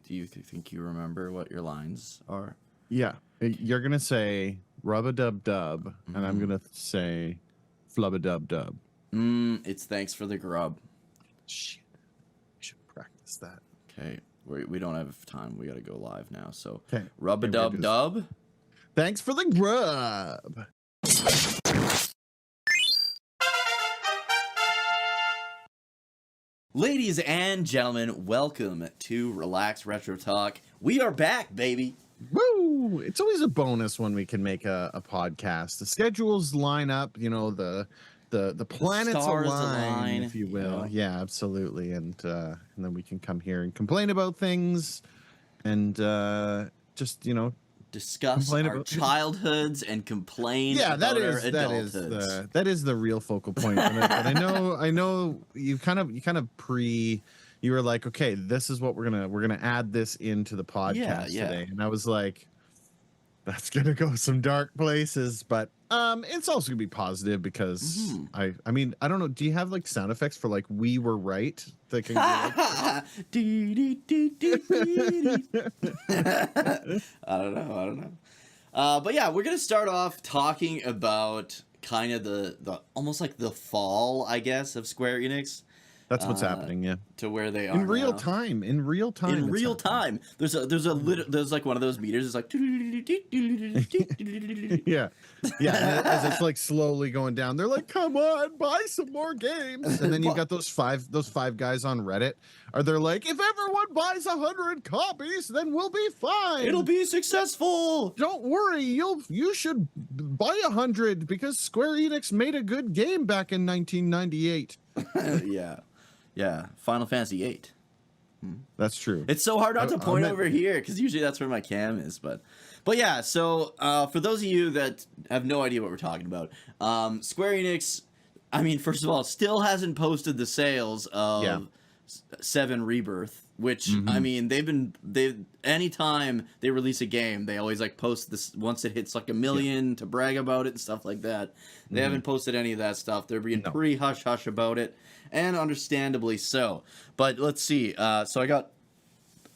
Do you think you remember what your lines are? Yeah. You're going to say rub-a-dub-dub, and I'm going to say flub-a-dub-dub. It's thanks for the grub. Shit. I should practice that. Okay. We don't have time. We got to go live now. So, okay. rub-a-dub-dub. Thanks for the grub. Ladies and gentlemen, welcome to Relax Retro Talk. We are back, baby. Woo! It's always a bonus when we can make a podcast. The schedules line up, you know, the planets align, if you will. Yeah, absolutely. And then we can come here and complain about things and just, you know, discuss our childhoods and complain about our adulthoods. That is the real focal point. But I know you kind of you were like, okay, this is what we're gonna add this into the podcast today, and I was like, that's gonna go some dark places, but it's also gonna be positive because I mean I don't know. Do you have like sound effects for like we were right? That can I don't know. But yeah, we're gonna start off talking about kind of the almost like the fall, I guess, of Square Enix. That's what's happening, yeah. To where they are in real time. There's like one of those meters. It's like yeah. As it's like slowly going down, they're like, "Come on, buy some more games." And then you've got those five guys on Reddit. They're like, "If everyone buys 100 copies, then we'll be fine. It'll be successful. Don't worry, you should buy 100 because Square Enix made a good game back in 1998." Yeah, Final Fantasy VIII. That's true. It's so hard not to point over here because usually that's where my cam is. But yeah, so for those of you that have no idea what we're talking about, Square Enix, I mean, first of all, still hasn't posted the sales of 7 Rebirth, which I mean, anytime they release a game, they always like post this once it hits like 1 million to brag about it and stuff like that. They haven't posted any of that stuff. They're being pretty hush hush about it, and understandably so. But let's see. So I got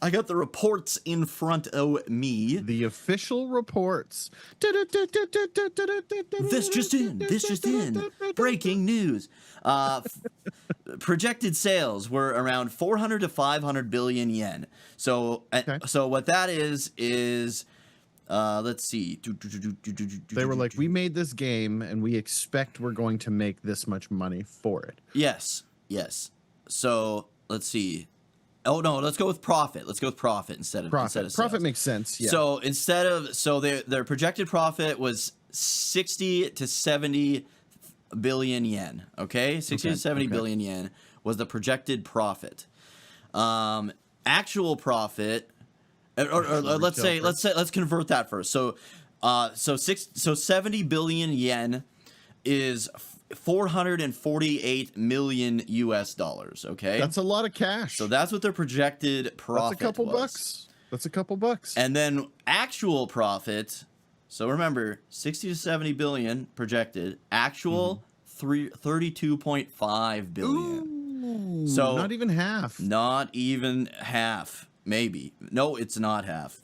the reports in front of me. The official reports. This just in. Breaking news. Projected sales were around 400 to 500 billion yen. So what that is let's see. They were like, we made this game and we expect we're going to make this much money for it. Yes. So let's see. Oh no, let's go with profit. Let's go with profit instead of sales. Profit makes sense. Yeah. So their projected profit was 60 to 70 billion yen. Okay, 60 to 70 billion yen was the projected profit. Actual profit, or let's convert that first. So 70 billion yen is $448 million US. Okay, that's a lot of cash. So that's what their projected profit. That's a couple bucks. And then actual profit. So remember, 60 to 70 billion projected. Actual 32.5 billion. Ooh, so not even half. Not even half. Maybe. No, it's not half.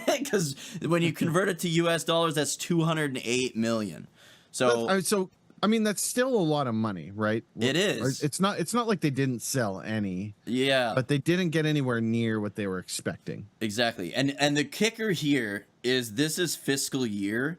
Because when you convert it to US dollars, that's 208 million. So I mean, that's still a lot of money, right? It is. It's not like they didn't sell any. Yeah. But they didn't get anywhere near what they were expecting. Exactly. And the kicker here is this is fiscal year,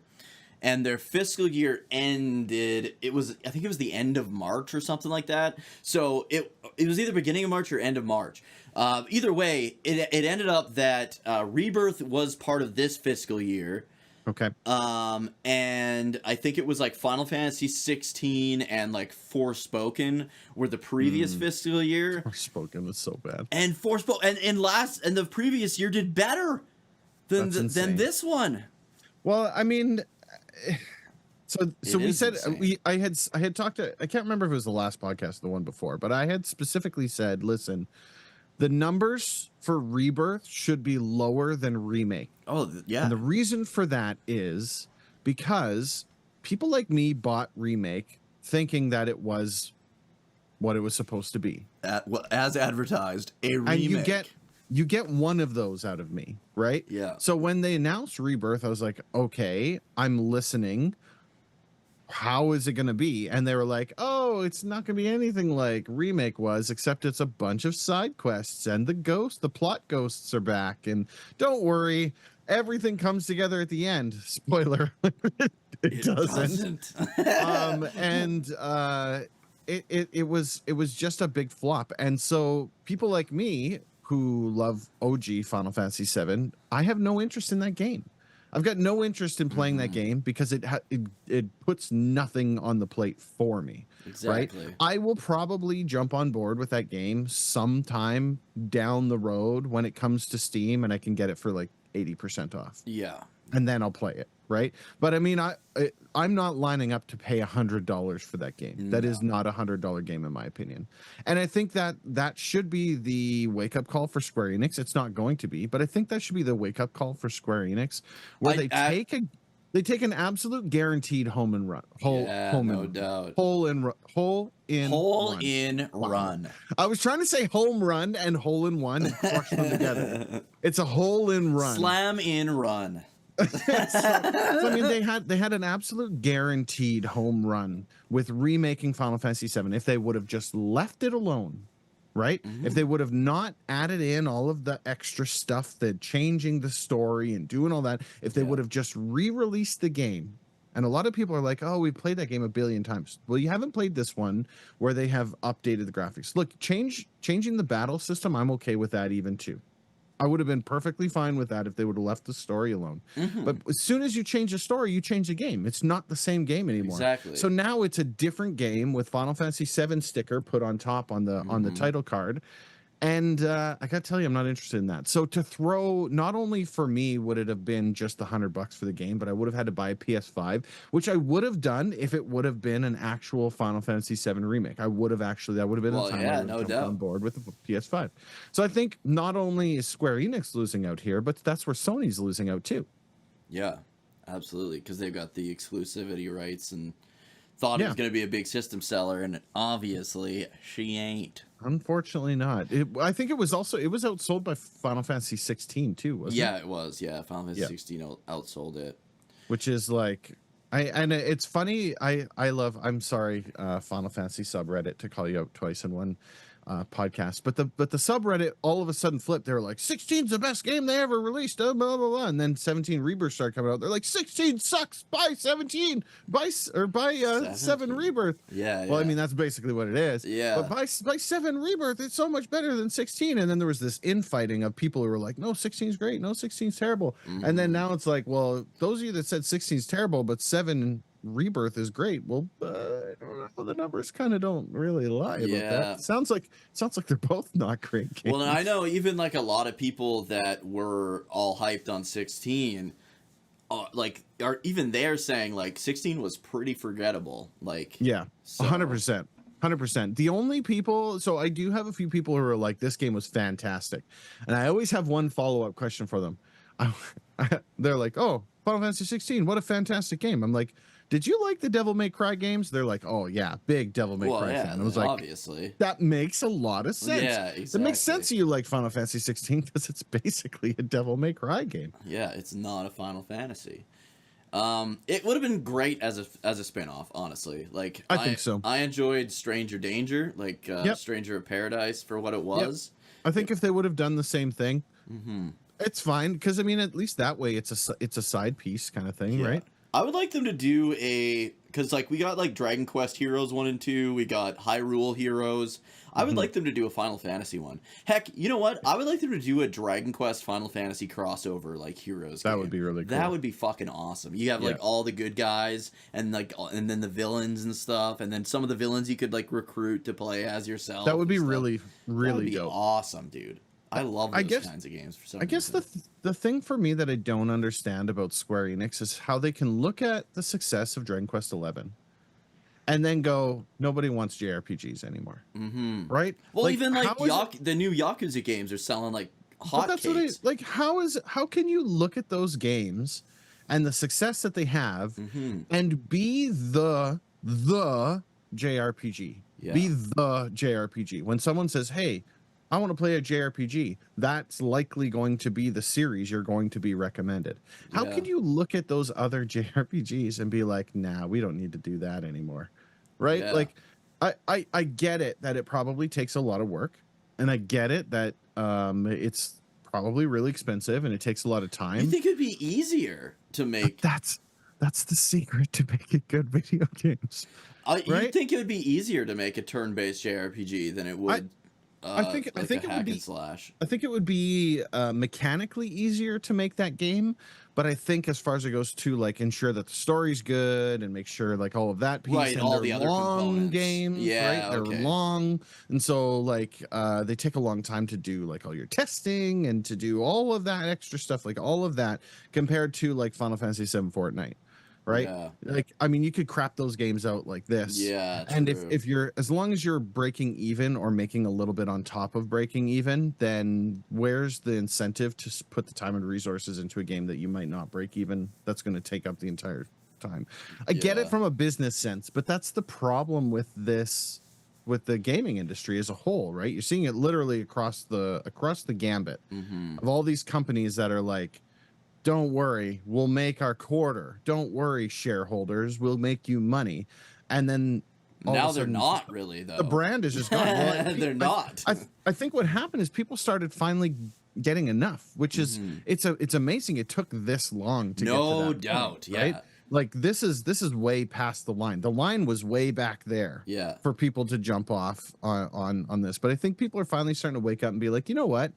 and their fiscal year ended, I think it was the end of March or something like that. So it was either beginning of March or end of March. Either way, it ended up that Rebirth was part of this fiscal year. Okay. And I think it was like Final Fantasy 16 and like Forspoken were the previous fiscal year. Forspoken was so bad. And and the previous year did better than this one. Well, I mean, so we said I had talked to, I can't remember if it was the last podcast or the one before, but I had specifically said, listen, the numbers for Rebirth should be lower than Remake. Oh, yeah. And the reason for that is because people like me bought Remake thinking that it was what it was supposed to be. As advertised, a remake. you get one of those out of me, right? Yeah. So when they announced Rebirth, I was like, okay, I'm listening. How is it going to be? And they were like, oh, it's not going to be anything like Remake was, except it's a bunch of side quests and the plot ghosts are back. And don't worry, everything comes together at the end. Spoiler, it doesn't. It was just a big flop. And so people like me who love OG Final Fantasy VII, I have no interest in that game. I've got no interest in playing that game because it puts nothing on the plate for me. Exactly. Right? I will probably jump on board with that game sometime down the road when it comes to Steam and I can get it for like 80% off. Yeah. And then I'll play it, right? But I mean, I'm not lining up to pay $100 for that game. No. That is not $100 game in my opinion. And I think that should be the wake up call for Square Enix. It's not going to be, but I think that should be the wake up call for Square Enix, where they take an absolute guaranteed hole in run. Hole in run. I was trying to say home run and hole in one and crush them together. It's a hole in run. Slam in run. So, I mean, they had an absolute guaranteed home run with remaking Final Fantasy VII if they would have just left it alone, right? Mm-hmm. If they would have not added in all of the extra stuff, that changing the story and doing all that, if they would have just re-released the game. And a lot of people are like, oh, we played that game a billion times. Well, you haven't played this one where they have updated the graphics. Look, changing the battle system, I'm okay with that even too. I would have been perfectly fine with that if they would have left the story alone. Mm-hmm. But as soon as you change the story, you change the game. It's not the same game anymore. Exactly. So now it's a different game with Final Fantasy VII sticker put on top on the title card. And I got to tell you, I'm not interested in that. So to throw, not only for me would it have been just $100 for the game, but I would have had to buy a PS5, which I would have done if it would have been an actual Final Fantasy VII remake. That would have been the time I would have jumped on board with the PS5. So I think not only is Square Enix losing out here, but that's where Sony's losing out too. Yeah, absolutely, because they've got the exclusivity rights and thought it was going to be a big system seller, and obviously she ain't. Unfortunately not. I think it was outsold by Final Fantasy 16 too, wasn't it? Yeah, it was. Yeah, Final Fantasy 16 outsold it. Which is like, it's funny. I'm sorry, Final Fantasy subreddit, to call you out twice in one podcast, but the subreddit all of a sudden flipped. They were like, 16's the best game they ever released, blah blah blah, and then 17 Rebirth started coming out. They're like, 16 sucks, buy 17, buy 7 Rebirth. Well, I mean, that's basically what it is. But buy 7 Rebirth, it's so much better than 16. And then there was this infighting of people who were like, no, 16's great, no, 16's terrible. And then now it's like, well, those of you that said 16's terrible but 7 Rebirth is great. Well, the numbers kind of don't really lie about that. Sounds like they're both not great games. Well, and I know even like a lot of people that were all hyped on 16, they're saying like 16 was pretty forgettable. Like, 100%. The only people, so I do have a few people who are like, this game was fantastic, and I always have one follow-up question for them. They're like, oh, Final Fantasy 16, what a fantastic game. I'm like, did you like the Devil May Cry games? They're like, oh yeah, big Devil May Cry fan. I was like, obviously. That makes a lot of sense. Yeah, exactly. It makes sense you like Final Fantasy 16 because it's basically a Devil May Cry game. Yeah, it's not a Final Fantasy. It would have been great as a spin-off, honestly. Like, I think so. I enjoyed Stranger Danger, like Stranger of Paradise for what it was. I think if they would have done the same thing, it's fine, because I mean, at least that way it's a side piece kind of thing, right? I would like them to do because like we got like Dragon Quest Heroes 1 and 2, we got Hyrule Heroes. I would like them to do a Final Fantasy one. Heck, you know what? I would like them to do a Dragon Quest Final Fantasy crossover like Heroes. That would be really cool. That would be fucking awesome. You have like all the good guys and then the villains and stuff, and then some of the villains you could like recruit to play as yourself. That would be really dope. Awesome, dude. I love those kinds of games for some reason. I guess the thing for me that I don't understand about Square Enix is how they can look at the success of Dragon Quest XI and then go, nobody wants JRPGs anymore. Right? Well, like, even like the new Yakuza games are selling like hotcakes. How can you look at those games and the success that they have and be the JRPG? Be the JRPG. When someone says, hey, I want to play a JRPG. That's likely going to be the series you're going to be recommended. How Yeah. could you look at those other JRPGs and be like, nah, we don't need to do that anymore? Right? Yeah. Like, I get it that it probably takes a lot of work, and I get it that it's probably really expensive and it takes a lot of time. You think it'd be easier to make? But that's the secret to making good video games. You right? think it would be easier to make a turn-based JRPG than it would? I think like it would be slash. I think it would be mechanically easier to make that game, but I think as far as it goes to like ensure that the story's good and make sure like all of that piece, Right, and all they're the other long components. games, Yeah, right? They're okay. long, and so like they take a long time to do like all your testing and to do all of that extra stuff, like all of that compared to like Final Fantasy VII Fortnite. Right? Yeah. Like, I mean, you could crap those games out like this. Yeah. And true. if you're, as long as you're breaking even or making a little bit on top of breaking even, then where's the incentive to put the time and resources into a game that you might not break even? That's going to take up the entire time. I get it from a business sense, but that's the problem with this, with the gaming industry as a whole, right? You're seeing it literally across the gambit of all these companies that are like, don't worry, we'll make our quarter. Don't worry, shareholders, we'll make you money. And then now they're not really, though. The brand is just gone. Well, they're not. I think what happened is people started finally getting enough, which is it's amazing it took this long to get to that no point, doubt, right? yeah. Like this is way past the line. The line was way back there for people to jump off on this. But I think people are finally starting to wake up and be like, you know what?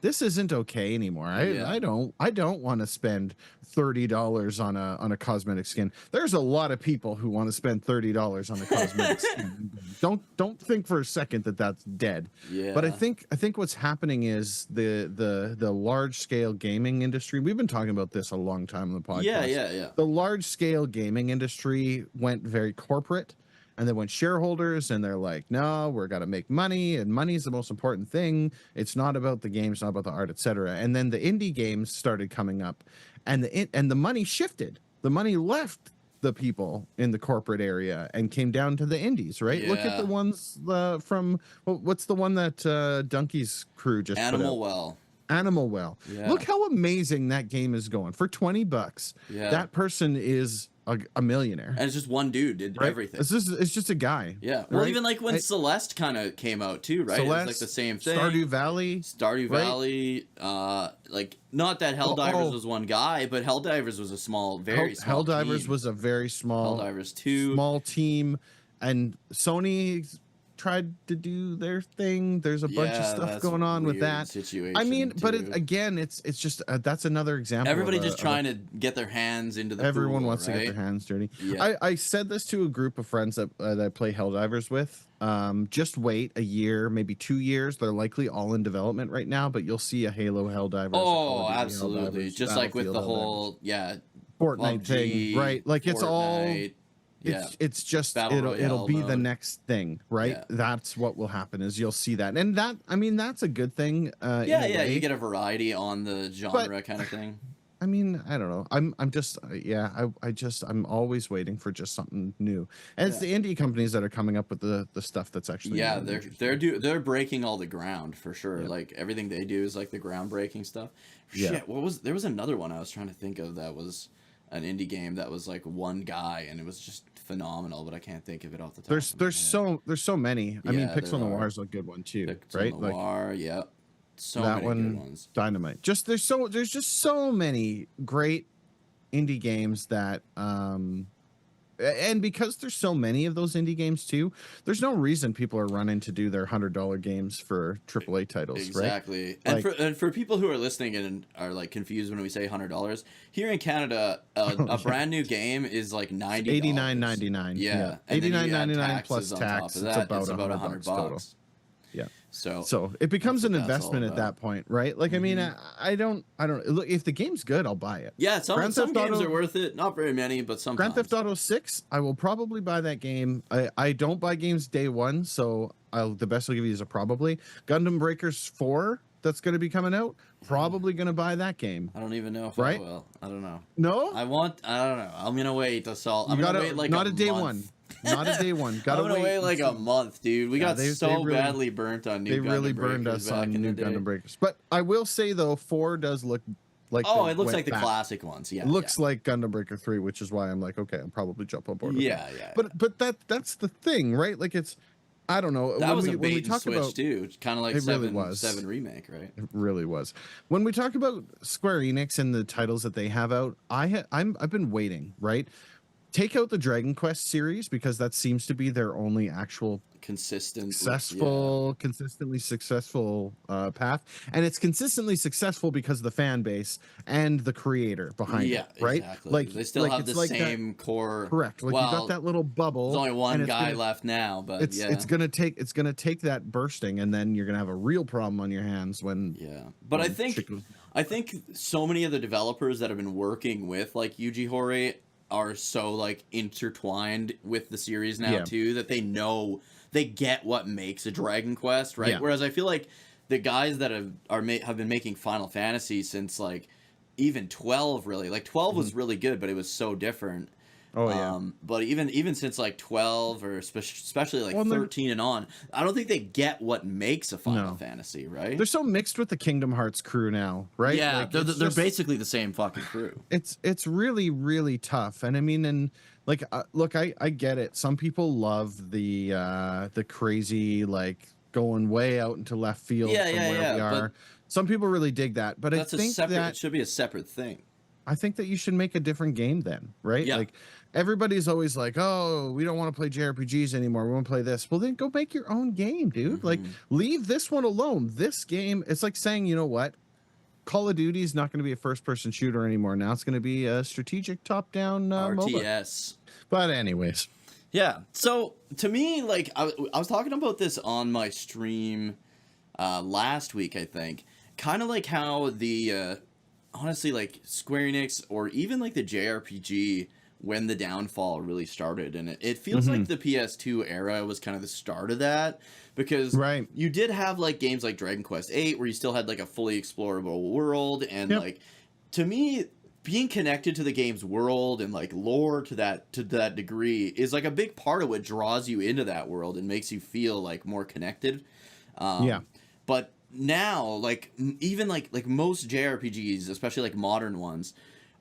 This isn't okay anymore. I don't want to spend $30 on a cosmetic skin. There's a lot of people who want to spend $30 on a cosmetic skin. Don't think for a second that that's dead. Yeah. But I think what's happening is the large scale gaming industry. We've been talking about this a long time on the podcast. Yeah. The large scale gaming industry went very corporate. And then when shareholders and they're like, no, we're got to make money, and money is the most important thing. It's not about the games, not about the art, etc. And then the indie games started coming up, and the money shifted. The money left the people in the corporate area and came down to the indies, right? Yeah. Look at the ones from what's the one that Dukey's crew just Animal put out? Well. Animal Well. Yeah. Look how amazing that game is going. For $20, that person is a millionaire. And it's just one dude did everything. It's just a guy. Yeah. Well, right? even like when Celeste kind of came out too, right? Celeste, it was like the same thing. Stardew Valley. Like not that Helldivers was one guy, but Helldivers was a small, very small Helldivers team. was a very small Helldivers 2. Small team, and Sony tried to do their thing. There's a bunch of stuff going on with that situation. I mean, but too. it's just that's another example. Everybody just trying to get their hands into the everyone pool, wants right? to get their hands dirty. Yeah. I said this to a group of friends that I play Helldivers with. Just wait a year, maybe 2 years. They're likely all in development right now, but you'll see a Halo Helldivers. Oh, absolutely. Just like with the whole Fortnite thing, right? Like it's all. It's just it'll be the next thing, right? That's what will happen is you'll see that, and that, I mean, that's a good thing. You get a variety on the genre kind of thing. I mean, I don't know. I'm always waiting for just something new, and it's the indie companies that are coming up with the stuff that's actually they're breaking all the ground for sure. Like everything they do is like the groundbreaking stuff. Shit, there was another one I was trying to think of that was an indie game that was like one guy and it was just phenomenal, but I can't think of it off the top. There's so many. I mean, Pixel Noir is a good one too, right? Noir, so that many one, good ones. Dynamite. There's just so many great indie games that and because there's so many of those indie games too, there's no reason people are running to do their $100 games for AAA titles, exactly. right? And for people who are listening and are like confused when we say $100, here in Canada, a brand new game is like $90. $89.99. Yeah, $89.99 plus tax. It's about $100 total. Yeah. So it becomes an investment at that point, right? Like, I mean, I don't look, if the game's good, I'll buy it. Yeah, some games are worth it. Not very many, but sometimes. Grand Theft Auto 6, I will probably buy that game. I don't buy games day one, so the best I'll give you is a probably. Gundam Breakers 4, that's going to be coming out, probably going to buy that game. I don't even know if I will. I don't know. No? I don't know. I'm going to wait. I'm going to wait like not a day month. one. Not a day one. Gotta I went away wait like a month, dude. We got so really, badly burnt on new. They Gundam really Breakers burned us back on in new the day. Gundam Breakers. But I will say though, 4 does look like it looks like the classic ones. Yeah, it looks like Gundam Breaker 3, which is why I'm like, okay, I'll probably jump on board with that. But that's the thing, right? Like it's, I don't know. That was a bait and switch too, kind of like it really 7 remake, right? It really was. When we talk about Square Enix and the titles that they have out, I've been waiting, right? Take out the Dragon Quest series because that seems to be their only actual consistently successful path, and it's consistently successful because of the fan base and the creator behind it, right? Exactly. Like they still have the same core. Correct. Like you got that little bubble. There's only one guy left now, but it's gonna take that bursting, and then you're gonna have a real problem on your hands when But I think so many of the developers that have been working with like Yuji Horii are so like intertwined with the series now too that they get what makes a Dragon Quest, right? Whereas I feel like the guys that have been making Final Fantasy since like even 12 really, like 12 was really good, but it was so different. But even since like 12 or especially like 13 and on, I don't think they get what makes a Final Fantasy, right? They're so mixed with the Kingdom Hearts crew now, right? Yeah, like, they're basically the same fucking crew. It's really, really tough. And I mean, and like, look, I get it. Some people love the crazy, like going way out into left field from where we are. Some people really dig that, but I think it should be a separate thing. I think that you should make a different game then, right? Yeah. Like everybody's always like, oh, we don't want to play JRPGs anymore. We want to play this. Well, then go make your own game, dude. Like leave this one alone. This game, it's like saying, you know what? Call of Duty is not going to be a first-person shooter anymore. Now it's going to be a strategic top-down RTS. MOBA. But anyways. Yeah. So to me, like I was talking about this on my stream last week, I think. Kind of like how the... honestly, like Square Enix or even like the JRPG when the downfall really started, and it feels like the PS2 era was kind of the start of that, because you did have like games like Dragon Quest VIII where you still had like a fully explorable world, and like to me being connected to the game's world and like lore to that degree is like a big part of what draws you into that world and makes you feel like more connected. But now, like even like most JRPGs, especially like modern ones,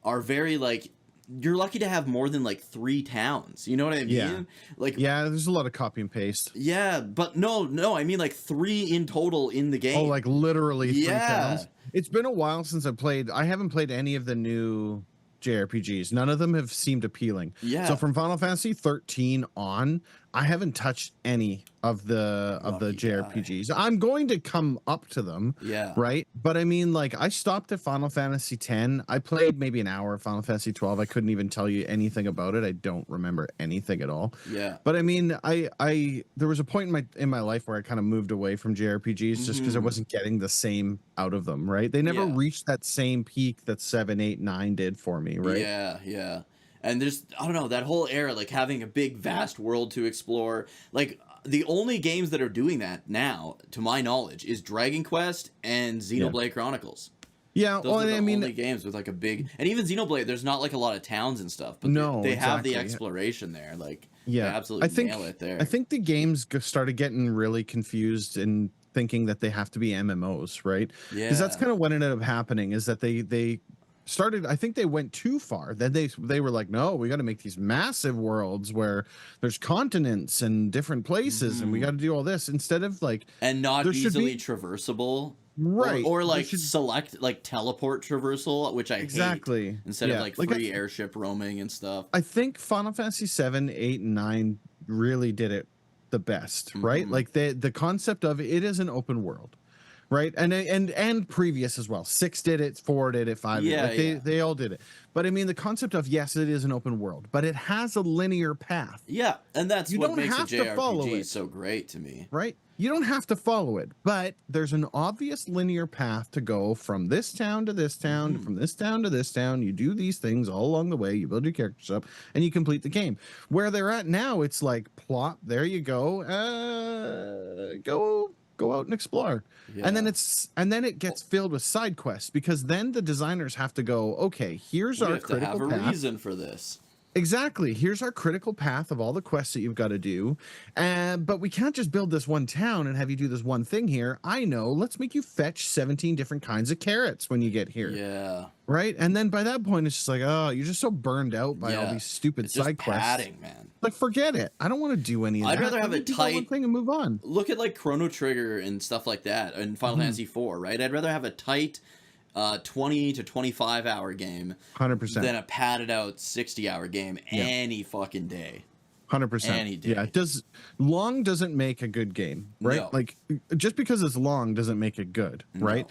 are very like you're lucky to have more than like 3 towns. You know what I mean? Like there's a lot of copy and paste. Yeah, but no, I mean like 3 in total in the game. Oh, like literally 3 towns. It's been a while since I haven't played any of the new JRPGs. None of them have seemed appealing. Yeah. So from Final Fantasy 13 on, I haven't touched any of the JRPGs. I'm going to come up to them. Yeah. Right. But I mean, like, I stopped at Final Fantasy 10. I played maybe an hour of Final Fantasy 12. I couldn't even tell you anything about it. I don't remember anything at all. Yeah. But I mean, I there was a point in my life where I kind of moved away from JRPGs just because I wasn't getting the same out of them. Right. They never reached that same peak that 7, 8, 9 did for me. Right. Yeah. Yeah. And there's, I don't know, that whole era, like having a big, vast world to explore. Like, the only games that are doing that now, to my knowledge, is Dragon Quest and Xenoblade Chronicles. Yeah, those are the only games with like a big, and even Xenoblade, there's not like a lot of towns and stuff, but they have the exploration there. Like, they absolutely nail it there. I think the games started getting really confused and thinking that they have to be MMOs, right? Yeah. Because that's kind of what ended up happening, is that they started, I think they went too far. Then they were like, no, we got to make these massive worlds where there's continents and different places, and we got to do all this instead of like, and not easily traversable, right? Or like select like teleport traversal, which I hate, instead of like free airship roaming and stuff. I think Final Fantasy 7, 8, and 9 really did it the best, right? Like the concept of it is an open world. Right. And previous as well. 6 did it, 4 did it, 5 did it. Like they all did it. But I mean, the concept of, yes, it is an open world, but it has a linear path. Yeah. And that's what makes a JRPG so great to me. Right. You don't have to follow it, but there's an obvious linear path to go from this town to this town, from this town to this town. You do these things all along the way. You build your characters up and you complete the game. Where they're at now, it's like plop. There you go. Go out and explore. And then it gets filled with side quests, because then the designers have to go, okay, here's our critical path. We have to have a reason for this. Exactly. Here's our critical path of all the quests that you've got to do. But we can't just build this one town and have you do this one thing here. I know. Let's make you fetch 17 different kinds of carrots when you get here. Yeah. Right? And then by that point, it's just like, oh, you're just so burned out by all these stupid side quests. Padding, man. Like, forget it. I don't want to do any of that. I'd rather have a tight one thing and move on. Look at like Chrono Trigger and stuff like that in Final Fantasy IV, right? I'd rather have a tight 20 to 25 hour game 100% than a padded out 60-hour game any fucking day. 100%. Any day. Yeah, long doesn't make a good game, right? No. Like, just because it's long doesn't make it good, right?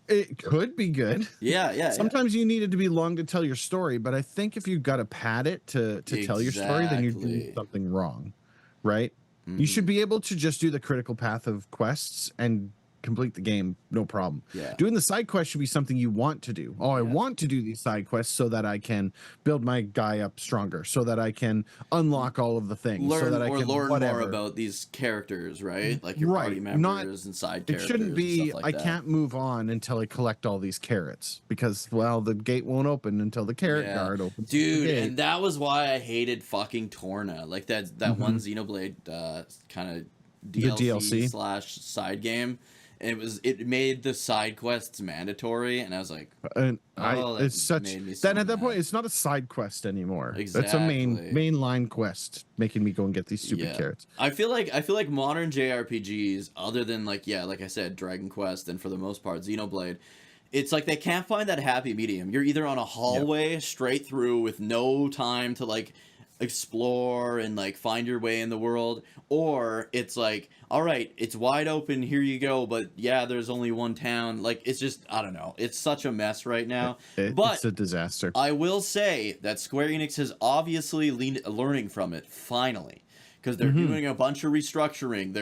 It could be good. Yeah. Sometimes you need it to be long to tell your story, but I think if you've got to pad it to tell your story, then you're doing something wrong, right? You should be able to just do the critical path of quests and complete the game, no problem. Doing the side quest should be something you want to do. I want to do these side quests so that I can build my guy up stronger, so that I can unlock all of the things, so that I can learn more about these characters, right? Like your party members and side characters. It shouldn't be like I can't move on until I collect all these carrots, because the gate won't open until the carrot guard opens. Dude, and that was why I hated fucking Torna. Like that one Xenoblade kind of DLC / side game. And it made the side quests mandatory, and I was like, it's such then at that point it's not a side quest anymore. Exactly. It's a main line quest, making me go and get these stupid carrots. I feel like modern JRPGs, other than like I said, Dragon Quest, and for the most part Xenoblade, it's like they can't find that happy medium. You're either on a hallway straight through with no time to like explore and like find your way in the world, or it's like, all right, it's wide open, here you go, but there's only one town. Like, it's just, I don't know, it's such a mess right now. But it's a disaster. I will say that Square Enix has obviously learning from it finally, because they're doing a bunch of restructuring.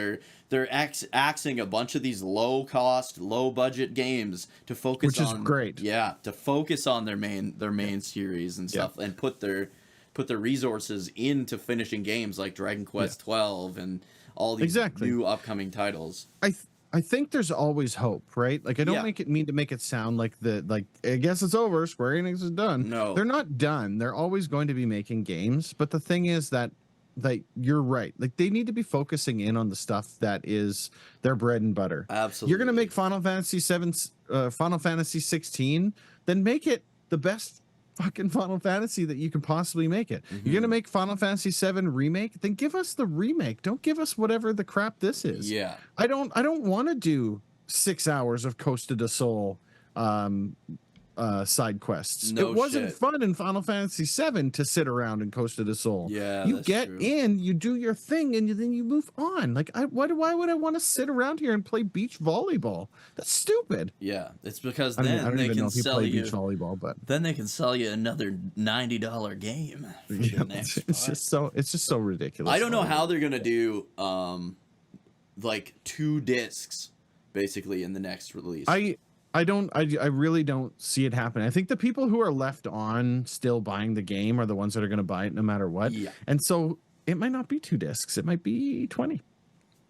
They're axing a bunch of these low cost, low budget games to focus which is great. To focus on their main series and stuff, and put their resources into finishing games like Dragon Quest 12 and all these new upcoming titles. I think there's always hope, right? Like, I don't mean to make it sound like I guess it's over, Square Enix is done. No, they're not done. They're always going to be making games, but the thing is that you're right. Like, they need to be focusing in on the stuff that is their bread and butter. Absolutely. You're gonna make Final Fantasy 16, then make it the best fucking Final Fantasy that you can possibly make it. You're gonna make Final Fantasy 7 remake, then give us the remake. Don't give us whatever the crap this is. I don't want to do 6 hours of Costa del Sol side quests. It wasn't fun in Final Fantasy 7 to sit around in Costa del Sol. You get in, you do your thing, and then you move on. Like, why would I want to sit around here and play beach volleyball? That's stupid. It's because then they can sell you beach volleyball, but then they can sell you another $90 game. It's just so ridiculous. I don't know how they're gonna do like 2 discs basically in the next release. I really don't see it happening. I think the people who are left on still buying the game are the ones that are going to buy it no matter what. And so it might not be 2 discs. It might be 20.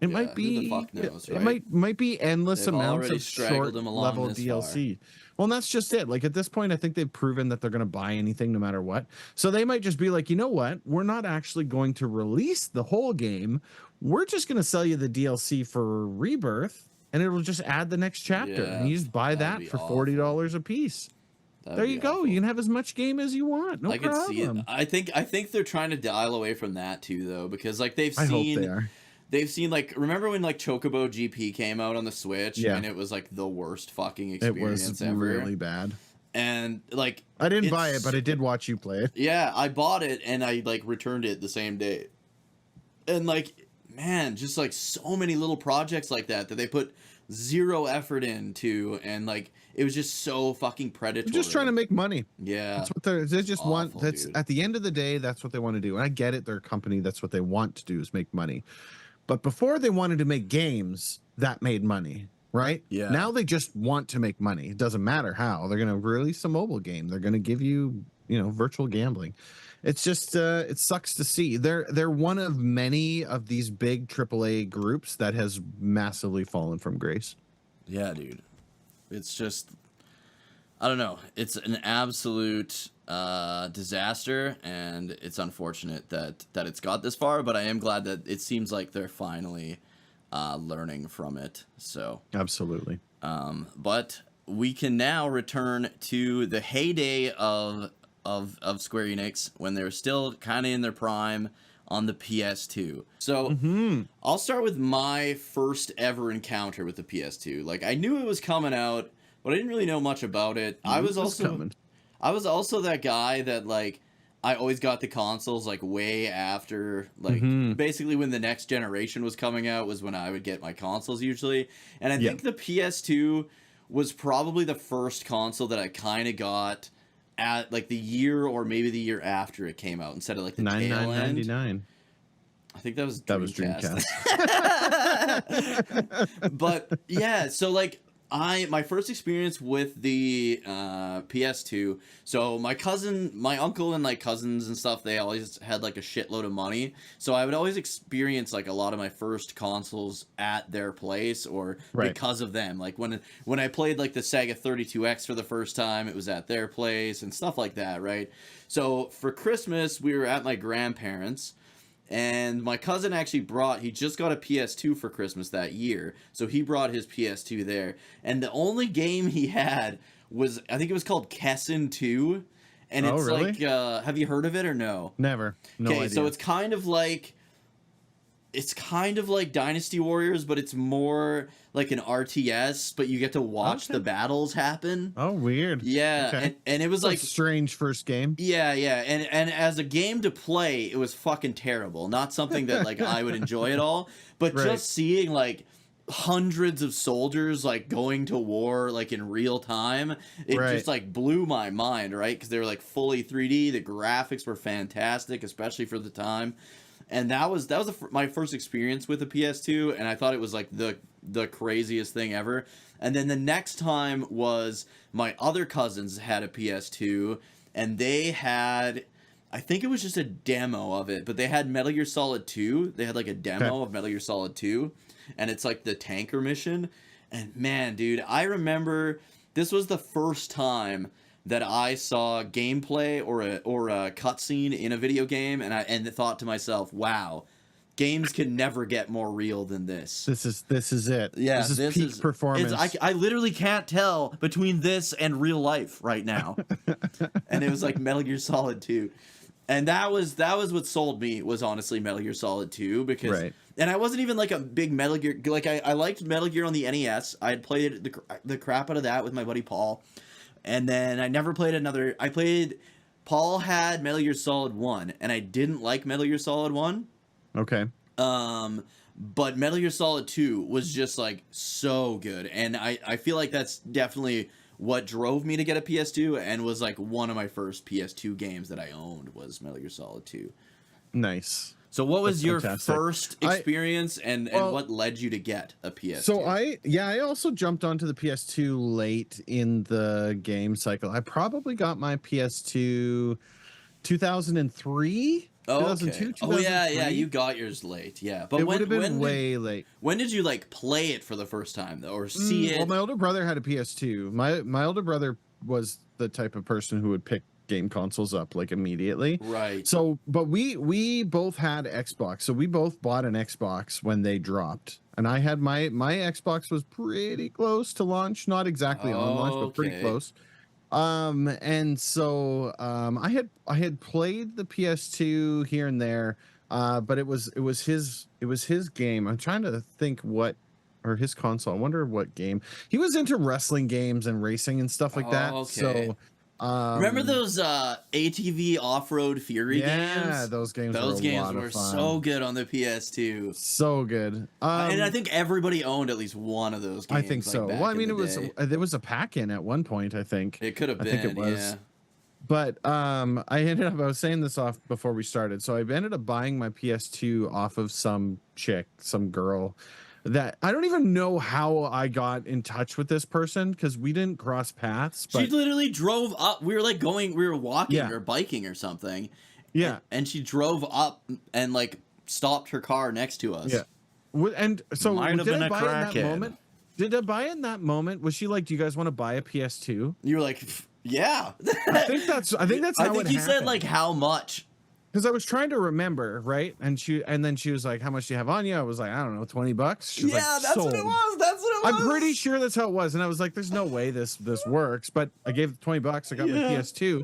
It might be. Who the fuck knows, right? It might be endless amounts of short level DLC. Well, and that's just it. Like, at this point, I think they've proven that they're going to buy anything no matter what. So they might just be like, you know what? We're not actually going to release the whole game. We're just going to sell you the DLC for Rebirth, and it'll just add the next chapter, and you just buy that for $40 a piece. There you go. You can have as much game as you want. No problem. I can see it. I think they're trying to dial away from that too, though, because like they've seen like, remember when like Chocobo GP came out on the Switch and it was like the worst fucking experience ever. It was really bad. And like, I didn't buy it, but I did watch you play it. Yeah, I bought it and I like returned it the same day. And like, man, just like so many little projects like that they put zero effort into, and like it was just so fucking predatory. They're just trying to make money. That's what they just want. That's dude. At the end of the day, that's what they want to do. And I get it, they're a company, that's what they want to do, is make money. But before they wanted to make games that made money, right? Now they just want to make money. It doesn't matter how. They're going to release a mobile game. They're going to give you, virtual gambling. It's just it sucks to see. They're one of many of these big AAA groups that has massively fallen from grace. Yeah, dude. It's just, I don't know. It's an absolute disaster, and it's unfortunate that it's got this far, but I am glad that it seems like they're finally learning from it. So absolutely. But we can now return to the heyday of Square Enix when they were still kind of in their prime on the PS2. So I'll start with my first ever encounter with the PS2. Like, I knew it was coming out, but I didn't really know much about it. I was also that guy that, like, I always got the consoles like way after, like, basically when the next generation was coming out was when I would get my consoles usually. And I think the PS2 was probably the first console that I kind of got at like the year or maybe the year after it came out instead of like the tail end. $99.99. I think that was Dreamcast. But yeah, so like my first experience with the PS2. So my uncle and like cousins and stuff, they always had like a shitload of money. So I would always experience like a lot of my first consoles at their place or because of them. Like when I played like the Sega 32X for the first time, it was at their place and stuff like that, right? So for Christmas, we were at my grandparents'. And my cousin actually he just got a PS2 for Christmas that year. So he brought his PS2 there. And the only game he had was, I think it was called Kessen 2. And it's really? like, have you heard of it or no? Never. No idea. So it's kind of like Dynasty Warriors, but it's more like an RTS, but you get to watch the battles happen. Oh, weird. Yeah, okay. and it was like strange first game. Yeah, and as a game to play, it was fucking terrible. Not something that like I would enjoy at all, but just seeing like hundreds of soldiers like going to war like in real time, it just like blew my mind, right? Because they were like fully 3D. The graphics were fantastic, especially for the time. And that was my first experience with the PS2, and I thought it was like the craziest thing ever. And then the next time was my other cousins had a PS2, and they had, I think it was just a demo of it, but they had Metal Gear Solid 2. They had like a demo of Metal Gear Solid 2, and it's like the tanker mission. And man, dude, I remember this was the first time that I saw gameplay or a cutscene in a video game, and thought to myself, "Wow, games can never get more real than this." This is it. Yeah, this is peak performance. I literally can't tell between this and real life right now. And it was like Metal Gear Solid 2, and that was what sold me, was honestly Metal Gear Solid 2, because. And I wasn't even like a big Metal Gear, like I liked Metal Gear on the NES. I had played the crap out of that with my buddy Paul. And then I never played another. Paul had Metal Gear Solid 1, and I didn't like Metal Gear Solid 1. Okay. But Metal Gear Solid 2 was just like so good. And I feel like that's definitely what drove me to get a PS2, and was like one of my first PS2 games that I owned was Metal Gear Solid 2. Nice. So what was your first experience, and what led you to get a PS2? So I also jumped onto the PS2 late in the game cycle. I probably got my PS2 2003. Oh, 2002, okay. Oh yeah, you got yours late. Yeah, but it would have been way late. When did you like play it for the first time though, or see it? Well, my older brother had a PS2. My older brother was the type of person who would pick game consoles up like immediately, right? So but we both had Xbox, so we both bought an Xbox when they dropped, and I had my Xbox was pretty close to launch, not exactly on launch, but pretty close. And so I had played the PS2 here and there, but it was his game. I'm trying to think or his console. I wonder what game. He was into wrestling games and racing and stuff like that. Okay. So remember those ATV off-road Fury games? Yeah, those games were so good on the PS2. So good. And I think everybody owned at least one of those games. I think so. Well, I mean, there was a pack-in at one point, I think. It could have been, I think it was. Yeah. But I was saying this off before we started. So I ended up buying my PS2 off of some girl that I don't even know how I got in touch with this person, because we didn't cross paths. But she literally drove up. We were walking or biking or something. Yeah. And she drove up and like stopped her car next to us. Yeah. And so did I buy in that moment? Was she like, do you guys want to buy a PS2? You were like, Yeah. I think that's how I think you said happened. like how much. Because I was trying to remember, right? And then she was like, "How much do you have on you?" I was like, "I don't know, $20." She was Yeah, like, that's what it "Sold." was. That's what it was. I'm pretty sure that's how it was. And I was like, "There's no way this works." But I gave it $20. I got my PS2,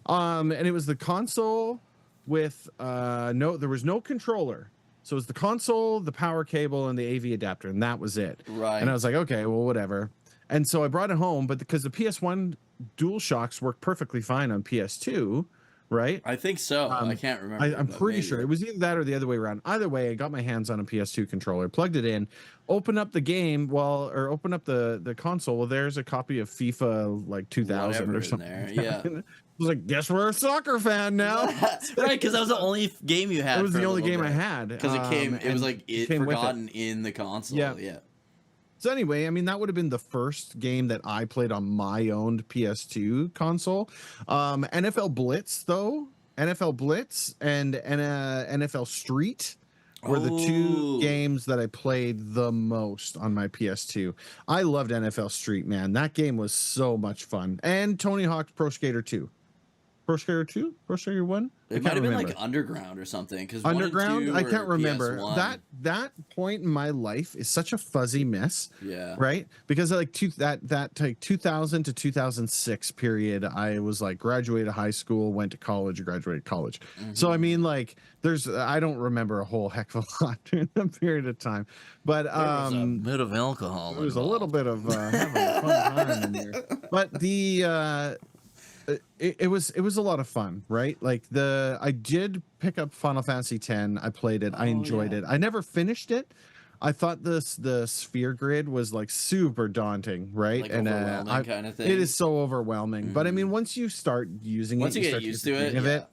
and it was the console with there was no controller. So it was the console, the power cable, and the AV adapter, and that was it. Right. And I was like, okay, well, whatever. And so I brought it home, but because the PS1 DualShocks worked perfectly fine on PS2, right? I think so. I can't remember. I'm pretty sure it was either that or the other way around. Either way, I got my hands on a PS2 controller, plugged it in, open up the game, or open up the console. Well, there's a copy of FIFA like 2000 Whatever or something. in there. Yeah. I was like, guess we're a soccer fan now. Right, because that was the only game you had. It was the only game I had. Because it was like forgotten in the console. Yeah. So anyway, I mean, that would have been the first game that I played on my owned PS2 console. NFL Blitz, though. NFL Blitz and NFL Street were the two games that I played the most on my PS2. I loved NFL Street, man. That game was so much fun. And Tony Hawk's Pro Skater 2. Pro Skater 2? Pro Skater 1? It might have been like Underground or something. Underground? I can't remember. PS1. That point in my life is such a fuzzy mess. Yeah. Right? Because like that like 2000 to 2006 period, I was like graduated high school, went to college, or graduated college. Mm-hmm. So I mean, like, I don't remember a whole heck of a lot during that period of time. But there was a bit of alcohol. There was a little bit of having a fun time in there. But it was a lot of fun, right? Like I did pick up Final Fantasy X. I played it. I enjoyed it. I never finished it. I thought the sphere grid was like super daunting, right? Like overwhelming kind of thing. It is so overwhelming. Mm-hmm. But I mean, once you start using once it, you get used to it,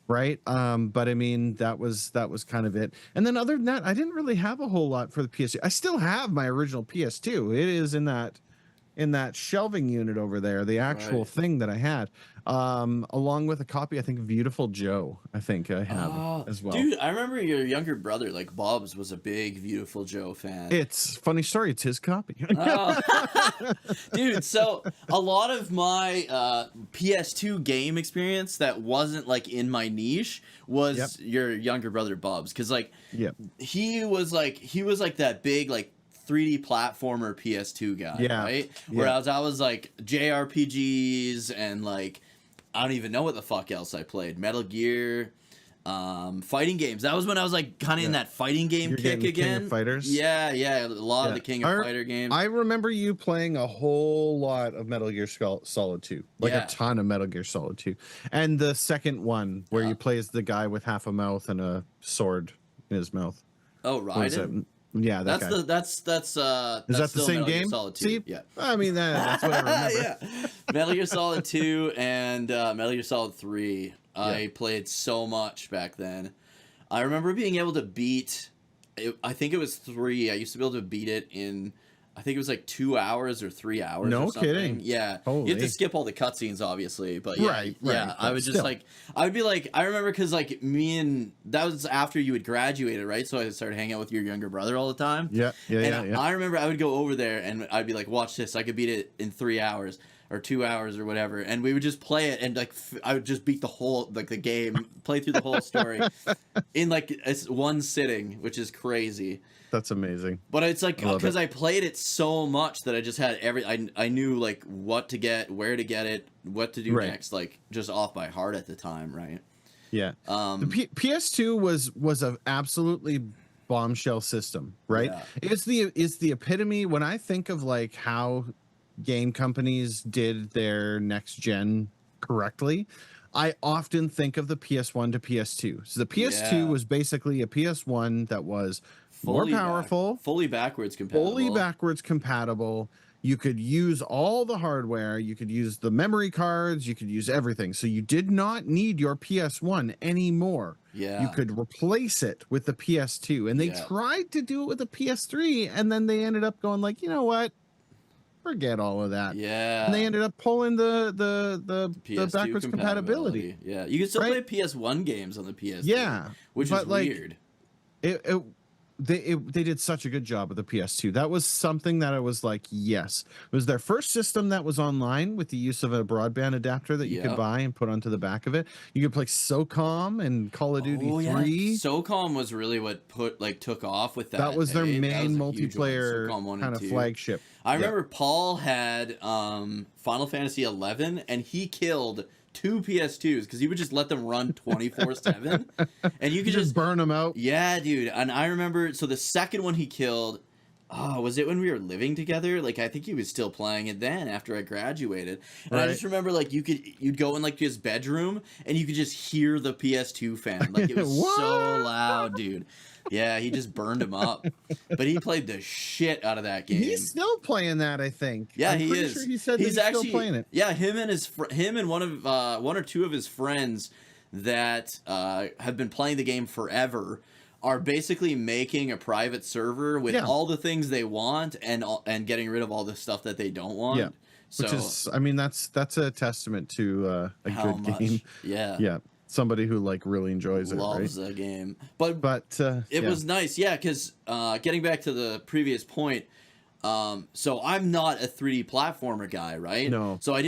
right? But I mean, that was kind of it. And then other than that, I didn't really have a whole lot for the PS2. I still have my original PS2. It is in that shelving unit over there, the actual thing that I had, along with a copy, I think, of Beautiful Joe, I think I have as well. Dude, I remember your younger brother, like Bob's, was a big Beautiful Joe fan. It's funny story. It's his copy. Dude, so a lot of my PS2 game experience that wasn't like in my niche was your younger brother Bob's, because like he was like that big like 3D platformer PS2 guy, right? Whereas I was like JRPGs and like I don't even know what the fuck else I played. Metal Gear, fighting games. That was when I was like kind of in that fighting game kick again. King of Fighters. Yeah, a lot of the King of Fighter games. I remember you playing a whole lot of Metal Gear Solid 2, like a ton of Metal Gear Solid 2, and the second one where you play as the guy with half a mouth and a sword in his mouth. Oh, Raiden. Yeah, that's is that the same Metal game? Gear Solid 2. See? Yeah, I mean that's what I remember. Metal Gear Solid 2 and Metal Gear Solid 3. I played so much back then. I remember being able to beat. I think it was 3. I used to be able to beat it in. I think it was like 2 hours or 3 hours. No or something. kidding. Yeah, Holy. you have to skip all the cutscenes, obviously, but right. I would just like, I would be like, I remember because like that was after you had graduated, right? So I started hanging out with your younger brother all the time. Yeah. I remember I would go over there and I'd be like, watch this, I could beat it in 3 hours or 2 hours or whatever, and we would just play it, and like I would just beat the whole the game, play through the whole story in like one sitting, which is crazy. That's amazing. But it's like because I played it so much that I just had I knew like what to get, where to get it, what to do next, like just off by heart at the time, right? Yeah. The PS2 was an absolutely bombshell system, right? Yeah. It's the epitome when I think of like how game companies did their next gen correctly. I often think of the PS1 to PS2. So the PS2 was basically a PS1 that was more powerful, fully backwards compatible. You could use all the hardware. You could use the memory cards. You could use everything. So you did not need your PS1 anymore. Yeah. You could replace it with the PS2. And they tried to do it with the PS3, and then they ended up going like, you know what? Forget all of that. Yeah. And they ended up pulling the backwards compatibility. Yeah. You can still play PS1 games on the PS3. Yeah. Which is weird. they did such a good job with the PS2. That was something that I was like, yes. It was their first system that was online with the use of a broadband adapter that you could buy and put onto the back of it. You could play SOCOM and Call of Duty 3. Yeah. SOCOM was really what took off with that. That was their main multiplayer kind of flagship. I remember Paul had Final Fantasy 11 and he killed 2 PS2s because he would just let them run 24/7 and you could just burn them out. Yeah, dude. And I remember, so the second one he killed, was it when we were living together? Like, I think he was still playing it then after I graduated. And I just remember, like, you'd go in, like, his bedroom and you could just hear the PS2 fan. Like, it was so loud, dude. Yeah, he just burned him up. But he played the shit out of that game. He's still playing that, I think. Yeah, he is. Sure he said he's actually still playing it. Yeah, him and one or two of his friends that have been playing the game forever are basically making a private server with all the things they want and getting rid of all the stuff that they don't want. Yeah. So, which is, I mean, that's a testament to a good game. Yeah. Yeah. Somebody who like really enjoys loves it, the game. But it was nice, because getting back to the previous point, so I'm not a 3D platformer guy, right? No. So I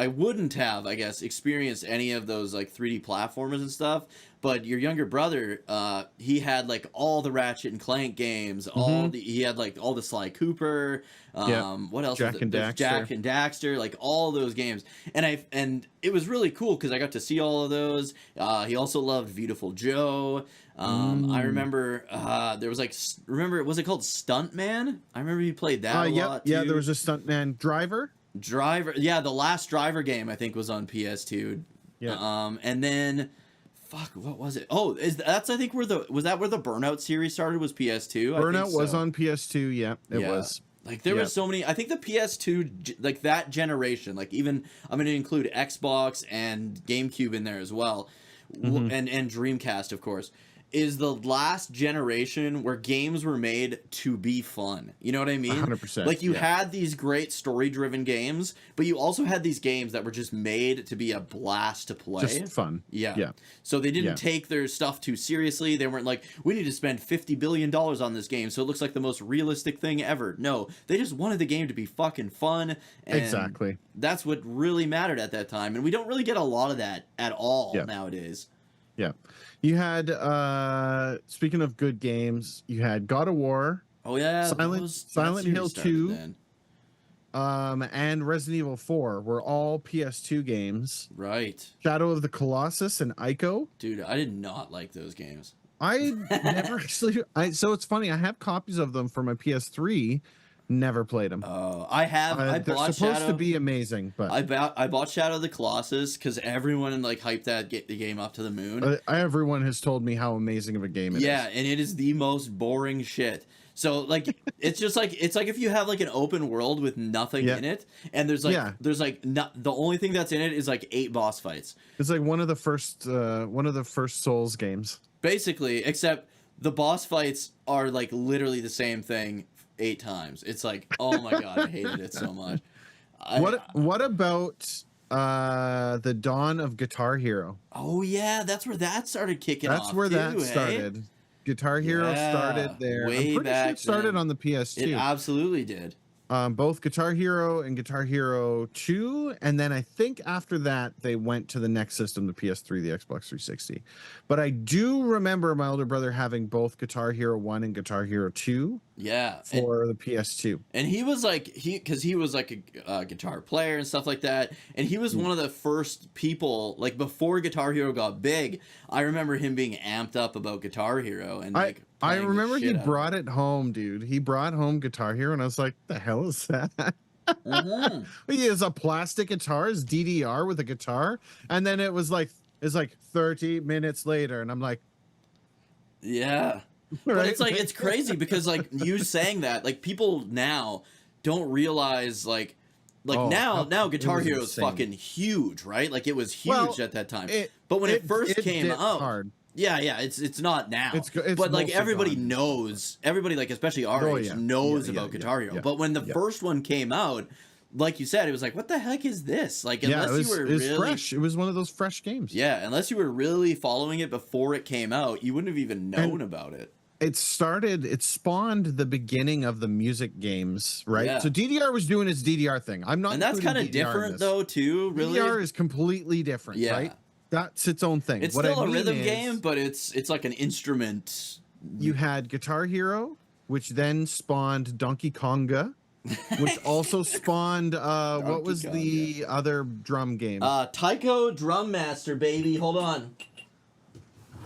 wouldn't have, I guess, experienced any of those like 3D platformers and stuff. But your younger brother, he had like all the Ratchet and Clank games, he had like all the Sly Cooper, what else? Jak and Daxter. Jak and Daxter, like all those games, and it was really cool because I got to see all of those. He also loved Beautiful Joe. I remember there was like, was it called Stuntman? I remember he played that a lot too. Yeah, there was a Stuntman. Driver, yeah, the last Driver game I think was on PS2. Yeah. And then fuck, what was it? Oh, that's I think where the Burnout series started, was PS2. Burnout was on PS2, yeah. It was. Like there were so many. I think the PS2, like that generation, like even I'm going to include Xbox and GameCube in there as well, and Dreamcast, of course, is the last generation where games were made to be fun. You know what I mean? 100%. Like you had these great story-driven games, but you also had these games that were just made to be a blast to play. Just fun. Yeah. So they didn't take their stuff too seriously. They weren't like, we need to spend $50 billion on this game so it looks like the most realistic thing ever. No, they just wanted the game to be fucking fun. And exactly. That's what really mattered at that time. And we don't really get a lot of that at all nowadays. Yeah. You had, speaking of good games, you had God of War. Oh, yeah. Silent Hill 2. And Resident Evil 4 were all PS2 games. Right. Shadow of the Colossus and Ico. Dude, I did not like those games. I never actually... So it's funny. I have copies of them for my PS3. Never played them. Oh, I have. They're supposed to be amazing, but I bought Shadow of the Colossus because everyone like hyped the game up to the moon. Everyone has told me how amazing of a game it is. Yeah, and it is the most boring shit. So like it's like if you have like an open world with nothing in it, and there's the only thing that's in it is like 8 boss fights. It's like one of the first Souls games. Basically, except the boss fights are like literally the same thing 8 times. It's like, oh my god, I hated it so much. What about the dawn of Guitar Hero? Oh yeah, that's where that started kicking off. That's where that started. Guitar Hero started there. Way I'm pretty back sure it started on the PS2. It absolutely did. Both Guitar Hero and Guitar Hero 2, and then I think after that they went to the next system, the PS3, the Xbox 360. But I do remember my older brother having both Guitar Hero 1 and Guitar Hero 2. Yeah, for the PS2. And he was like because he was like a guitar player and stuff like that, and he was one of the first people, like before Guitar Hero got big. I remember him being amped up about Guitar Hero, and like I remember he brought it home, dude. He brought home Guitar Hero, and I was like, "The hell is that?" He has a plastic guitar, his DDR with a guitar, and then it's like 30 minutes later, and I'm like, yeah. But it's like it's crazy because like you saying that, like people now don't realize like now Guitar Hero is fucking huge, right? Like it was huge at that time. But when it first came out, yeah, it's not now. But like everybody knows, like especially our age knows about Guitar Hero. But when the first one came out, like you said, it was like, what the heck is this? Like, unless you were really fresh. It was one of those fresh games. Yeah, unless you were really following it before it came out, you wouldn't have even known about it. it spawned the beginning of the music games, right? Yeah. So DDR was doing its DDR thing. I'm not, and that's kind of different though too. Really, DDR is completely different, right? That's its own thing. It's still a rhythm game, but it's like an instrument. You had Guitar Hero, which then spawned Donkey Konga, which also spawned what was the other drum game? Taiko Drum Master, baby. Hold on.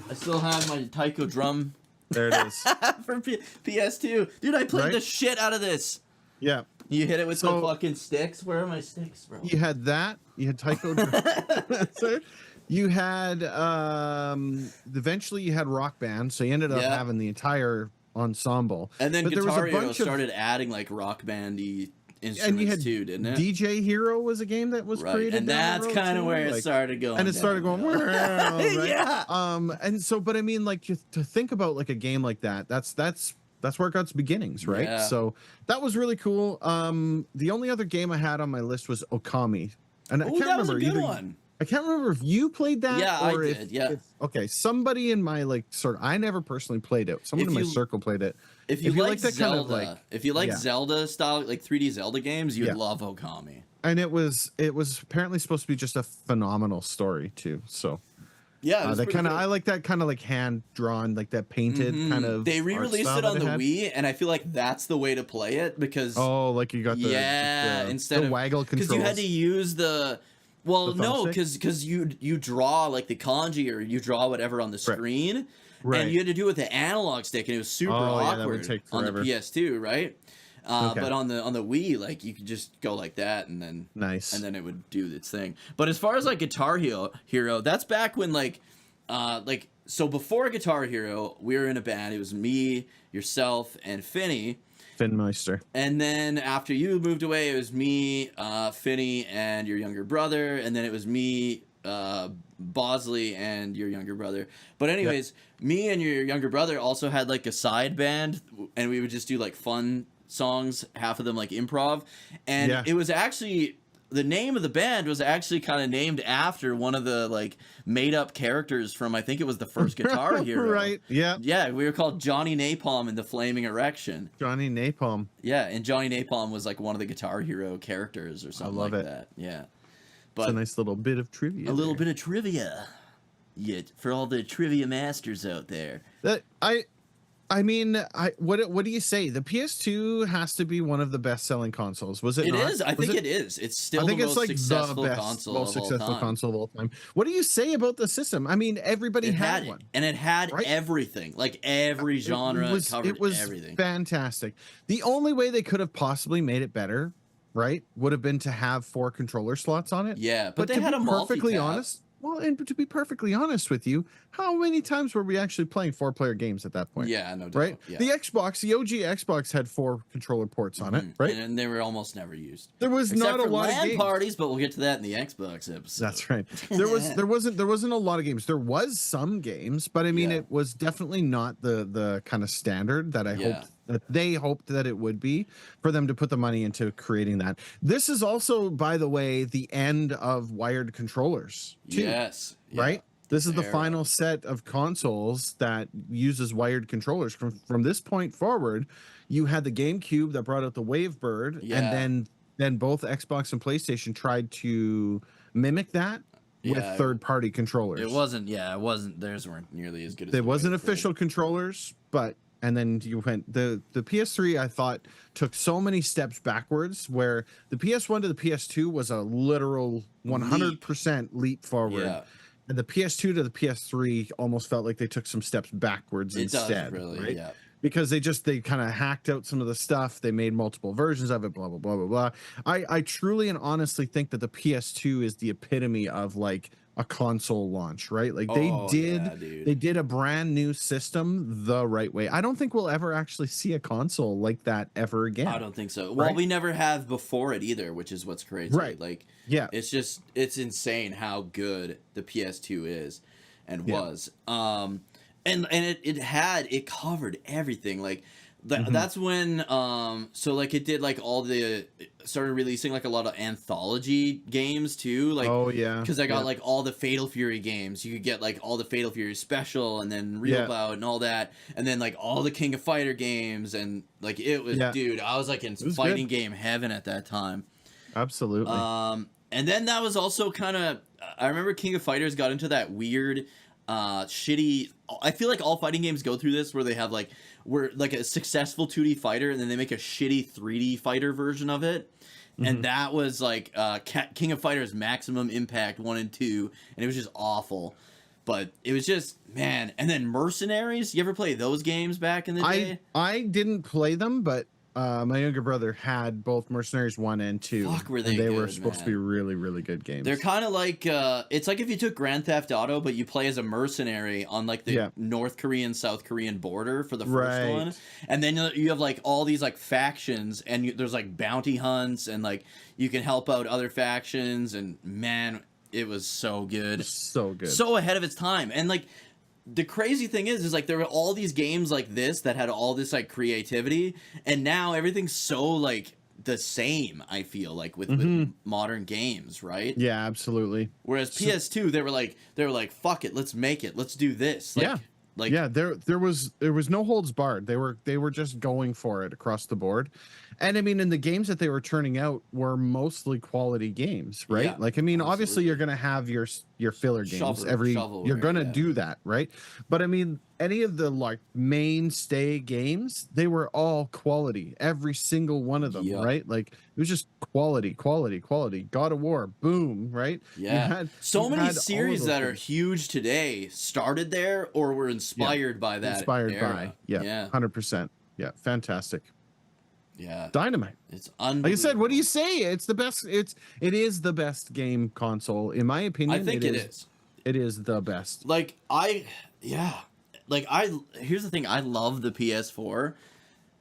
I still have my Taiko drum. There it is. For PS2. Dude, I played the shit out of this. Yeah. You hit it with the fucking sticks. Where are my sticks, bro? You had that. You had Taiko drum. You had eventually you had Rock Band, so you ended up having the entire ensemble. And then Guitar Hero started adding like Rock Bandy instruments too, didn't it? DJ Hero was a game that was created, and that's kind of where it started going. And it started going, right? Yeah. And so, but I mean, like to think about like a game like that, that's where it got its beginnings, right? Yeah. So that was really cool. The only other game I had on my list was Okami, and I can't remember either. I can't remember if you played that. Yeah, or I did. Yeah. Okay, somebody in my I never personally played it. Someone in my circle played it. If you like that Zelda, kind of if you like Zelda style, like 3D Zelda games, you'd love Okami. And it was apparently supposed to be just a phenomenal story too. So yeah, that kind of I like that kind of like hand drawn, like that painted kind of. They re-released it on the Wii, and I feel like that's the way to play it because like you got the instead of waggle controls, because you had to use the. Well, no, because you draw like the kanji or you draw whatever on the screen, and you had to do it with the analog stick, and it was super awkward on the PS2, right? But on the Wii, like you could just go like that, and then and then it would do its thing. But as far as like Guitar Hero, that's back when so before Guitar Hero, we were in a band. It was me, yourself, and Finney. Finmeister. And then after you moved away, it was me, Finney, and your younger brother. And then it was me, Bosley, and your younger brother. But anyways, me and your younger brother also had like a side band, and we would just do like fun songs, half of them like improv. And it was actually... The name of the band was actually kind of named after one of the like made up characters from I think it was the first Guitar Hero. Right. Yeah. Yeah, we were called Johnny Napalm and the Flaming Erection. Johnny Napalm. Yeah, and Johnny Napalm was like one of the Guitar Hero characters or something like that. Yeah. But it's a nice little bit of trivia. A little bit of trivia. For all the trivia masters out there. I mean, what do you say? The PS2 has to be one of the best-selling consoles. Was it? It is. I think it is. It's still the most successful console of all time. What do you say about the system? I mean, everybody had one, and it had everything, like every genre. It was everything. Fantastic. The only way they could have possibly made it better, right, would have been to have 4 controller slots on it. Yeah, but they had a perfectly honest. Well, and to be perfectly honest with you, how many times were we actually playing 4-player games at that point? Yeah, no doubt. Right? Yeah. The OG Xbox had 4 controller ports on it, right? And they were almost never used. There was not a lot of games. Parties, but we'll get to that in the Xbox episode. That's right. There wasn't a lot of games. There was some games, but I mean, it was definitely not the kind of standard that they hoped that it would be for them to put the money into creating that. This is also, by the way, the end of wired controllers too. Yes. Right? This is the final set of consoles that uses wired controllers. From this point forward, you had the GameCube that brought out the Wavebird, and then both Xbox and PlayStation tried to mimic that with third-party controllers. It wasn't. Theirs weren't nearly as good as it wasn't official controllers, but and then you went the PS3. I thought took so many steps backwards, where the PS1 to the PS2 was a literal 100% leap forward. Yeah. And the PS2 to the PS3 almost felt like they took some steps backwards instead. Really, right? Yeah. Because they kind of hacked out some of the stuff. They made multiple versions of it, blah, blah, blah, blah, blah. I truly and honestly think that the PS2 is the epitome of like a console launch, right? Like they did a brand new system the right way. I don't think we'll ever actually see a console like that ever again. I don't think so. Well, we never have before it either, which is what's crazy. Right. Like, it's insane how good the PS2 is and was. And it covered everything. Like That's when so like it did like all the started releasing like a lot of anthology games too, like because I got like all the Fatal Fury games. You could get like all the Fatal Fury special and then Real Bout and all that, and then like all the King of Fighter games, and like it was dude, I was like in fighting game heaven at that time. Absolutely. And then that was also kind of, I remember King of Fighters got into that weird shitty, I feel like all fighting games go through this where they have like, we're like a successful 2D fighter and then they make a shitty 3D fighter version of it. And that was like King of Fighters Maximum Impact 1 and 2, and it was just awful. But it was just, man. And then Mercenaries, you ever play those games back in the day? I didn't play them, but my younger brother had both Mercenaries 1 and 2. Fuck, were they and they good, were supposed to be really, really good games. They're kind of like, it's like if you took Grand Theft Auto, but you play as a mercenary on like the North Korean, South Korean border for the first one. And then you have like all these like factions, and there's like bounty hunts, and like you can help out other factions, and man, it was so good. So good. So ahead of its time. And like, the crazy thing is like there were all these games like this that had all this like creativity, and now everything's so like the same, I feel like with modern games, right? Yeah, absolutely. Whereas PS2, they were like fuck it, let's make it, let's do this. Like, there was no holds barred. They were just going for it across the board. And I mean, and the games that they were churning out were mostly quality games, right? Yeah, like, I mean, obviously you're going to have your filler games you're going to do that, right? But I mean, any of the like mainstay games, they were all quality, every single one of them, right? Like it was just quality. God of War, boom, right? Yeah. So many series that are huge today started there or were inspired by that. Era. 100%. Yeah, fantastic. Yeah, dynamite. It's unbelievable. Like I said, what do you say? It's the best. It is the best game console in my opinion. I think it is. It is the best. Like here's the thing. I love the PS4.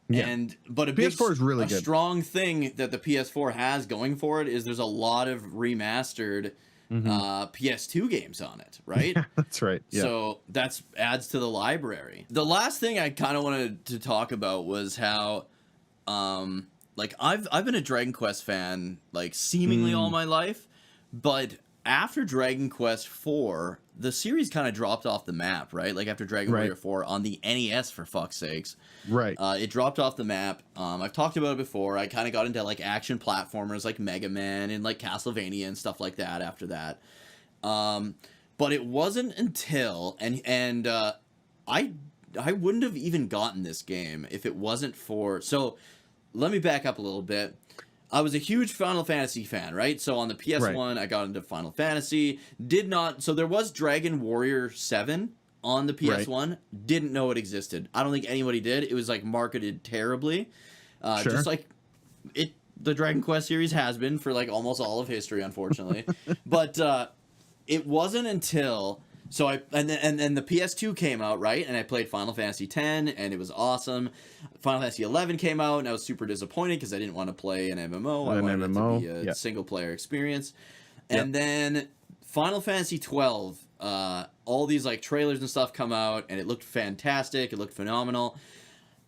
Yeah. But PS4 is really good. A strong thing that the PS4 has going for it is there's a lot of remastered PS2 games on it, right? Yeah, that's right. Yeah. So that's adds to the library. The last thing I kind of wanted to talk about was how like I've been a Dragon Quest fan like seemingly all my life, but after Dragon Quest 4, the series kind of dropped off the map, right? Like after Dragon Warrior 4 on the NES, for fuck's sakes. Right. It dropped off the map. I've talked about it before. I kind of got into like action platformers like Mega Man and like Castlevania and stuff like that after that. But it wasn't until I wouldn't have even gotten this game if it wasn't for let me back up a little bit. I was a huge Final Fantasy fan, right? So on the PS1, I got into Final Fantasy. So there was Dragon Warrior 7 on the PS1. Didn't know it existed. I don't think anybody did. It was like marketed terribly. Just like the Dragon Quest series has been for like almost all of history, unfortunately. But it wasn't until... and the PS2 came out, right? And I played Final Fantasy X, and it was awesome. Final Fantasy 11 came out, and I was super disappointed because I didn't want to play an MMO. I wanted it to be a single-player experience. And then Final Fantasy 12, all these like trailers and stuff come out, and it looked fantastic. It looked phenomenal.